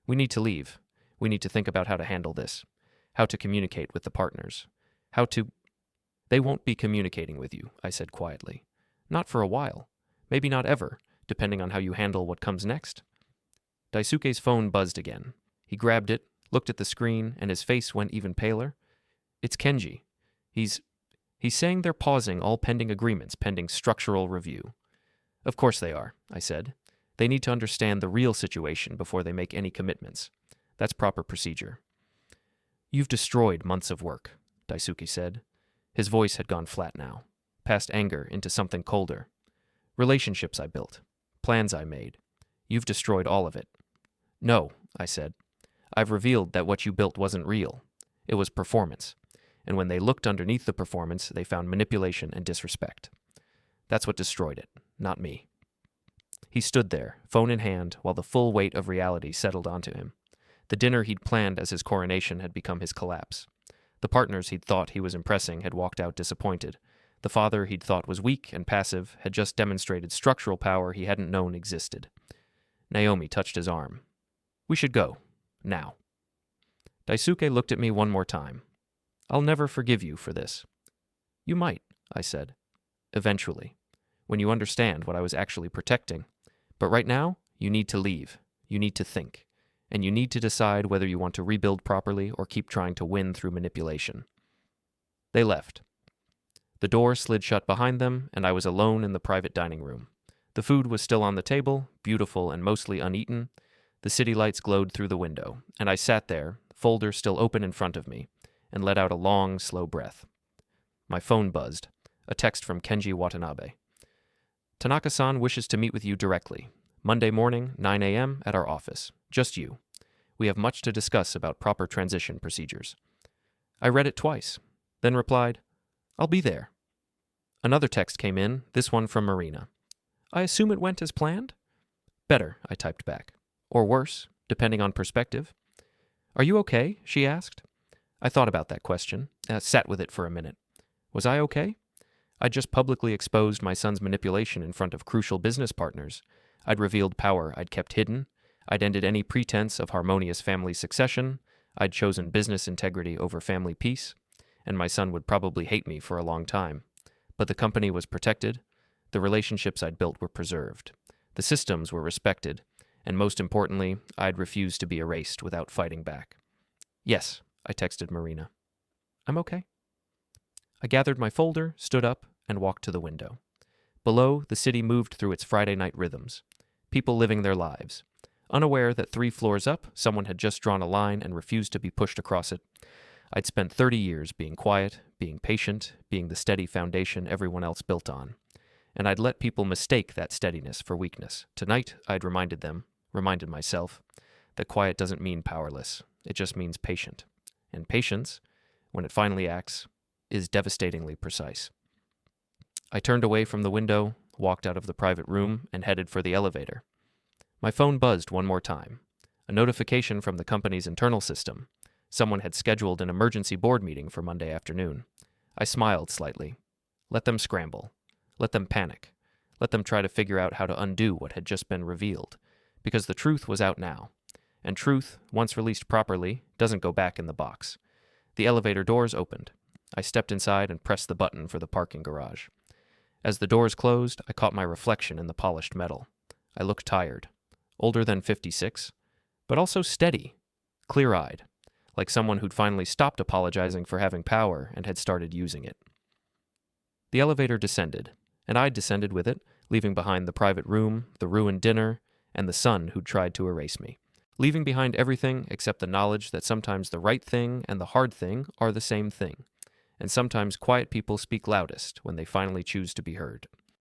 We need to leave. We need to think about how to handle this, how to communicate with the partners, how to... They won't be communicating with you, I said quietly. Not for a while. Maybe not ever, depending on how you handle what comes next. Daisuke's phone buzzed again. He grabbed it, looked at the screen, and his face went even paler. It's Kenji. He's saying they're pausing all pending agreements pending structural review. Of course they are, I said. They need to understand the real situation before they make any commitments. That's proper procedure. You've destroyed months of work, Daisuke said. His voice had gone flat now, past anger into something colder. Relationships I built, plans I made. You've destroyed all of it. No, I said. I've revealed that what you built wasn't real. It was performance. And when they looked underneath the performance, they found manipulation and disrespect. That's what destroyed it, not me. He stood there, phone in hand, while the full weight of reality settled onto him. The dinner he'd planned as his coronation had become his collapse. The partners he'd thought he was impressing had walked out disappointed. The father he'd thought was weak and passive had just demonstrated structural power he hadn't known existed. Naomi touched his arm. We should go. Now. Daisuke looked at me one more time. I'll never forgive you for this. You might, I said. Eventually. When you understand what I was actually protecting. But right now, you need to leave. You need to think. And you need to decide whether you want to rebuild properly or keep trying to win through manipulation. They left. The door slid shut behind them, and I was alone in the private dining room. The food was still on the table, beautiful and mostly uneaten. The city lights glowed through the window, and I sat there, folder still open in front of me, and let out a long, slow breath. My phone buzzed, a text from Kenji Watanabe. Tanaka-san wishes to meet with you directly. Monday morning, 9 a.m. at our office. Just you. We have much to discuss about proper transition procedures. I read it twice, then replied, I'll be there. Another text came in, this one from Marina. I assume it went as planned? Better, I typed back. Or worse, depending on perspective. Are you okay? She asked. I thought about that question, sat with it for a minute. Was I okay? I'd just publicly exposed my son's manipulation in front of crucial business partners. I'd revealed power I'd kept hidden. I'd ended any pretense of harmonious family succession. I'd chosen business integrity over family peace. And my son would probably hate me for a long time. But the company was protected. The relationships I'd built were preserved. The systems were respected. And most importantly, I'd refused to be erased without fighting back. Yes, I texted Marina. I'm okay. I gathered my folder, stood up, and walked to the window. Below, the city moved through its Friday night rhythms. People living their lives. Unaware that 3 floors up, someone had just drawn a line and refused to be pushed across it. I'd spent 30 years being quiet, being patient, being the steady foundation everyone else built on. And I'd let people mistake that steadiness for weakness. Tonight, I'd reminded myself, that quiet doesn't mean powerless. It just means patient. And patience, when it finally acts, is devastatingly precise. I turned away from the window, walked out of the private room, and headed for the elevator. My phone buzzed one more time. A notification from the company's internal system. Someone had scheduled an emergency board meeting for Monday afternoon. I smiled slightly. Let them scramble. Let them panic. Let them try to figure out how to undo what had just been revealed. Because the truth was out now. And truth, once released properly, doesn't go back in the box. The elevator doors opened. I stepped inside and pressed the button for the parking garage. As the doors closed, I caught my reflection in the polished metal. I looked tired. Older than 56, but also steady, clear-eyed, like someone who'd finally stopped apologizing for having power and had started using it. The elevator descended, and I descended with it, leaving behind the private room, the ruined dinner, and the son who'd tried to erase me. Leaving behind everything except the knowledge that sometimes the right thing and the hard thing are the same thing, and sometimes quiet people speak loudest when they finally choose to be heard.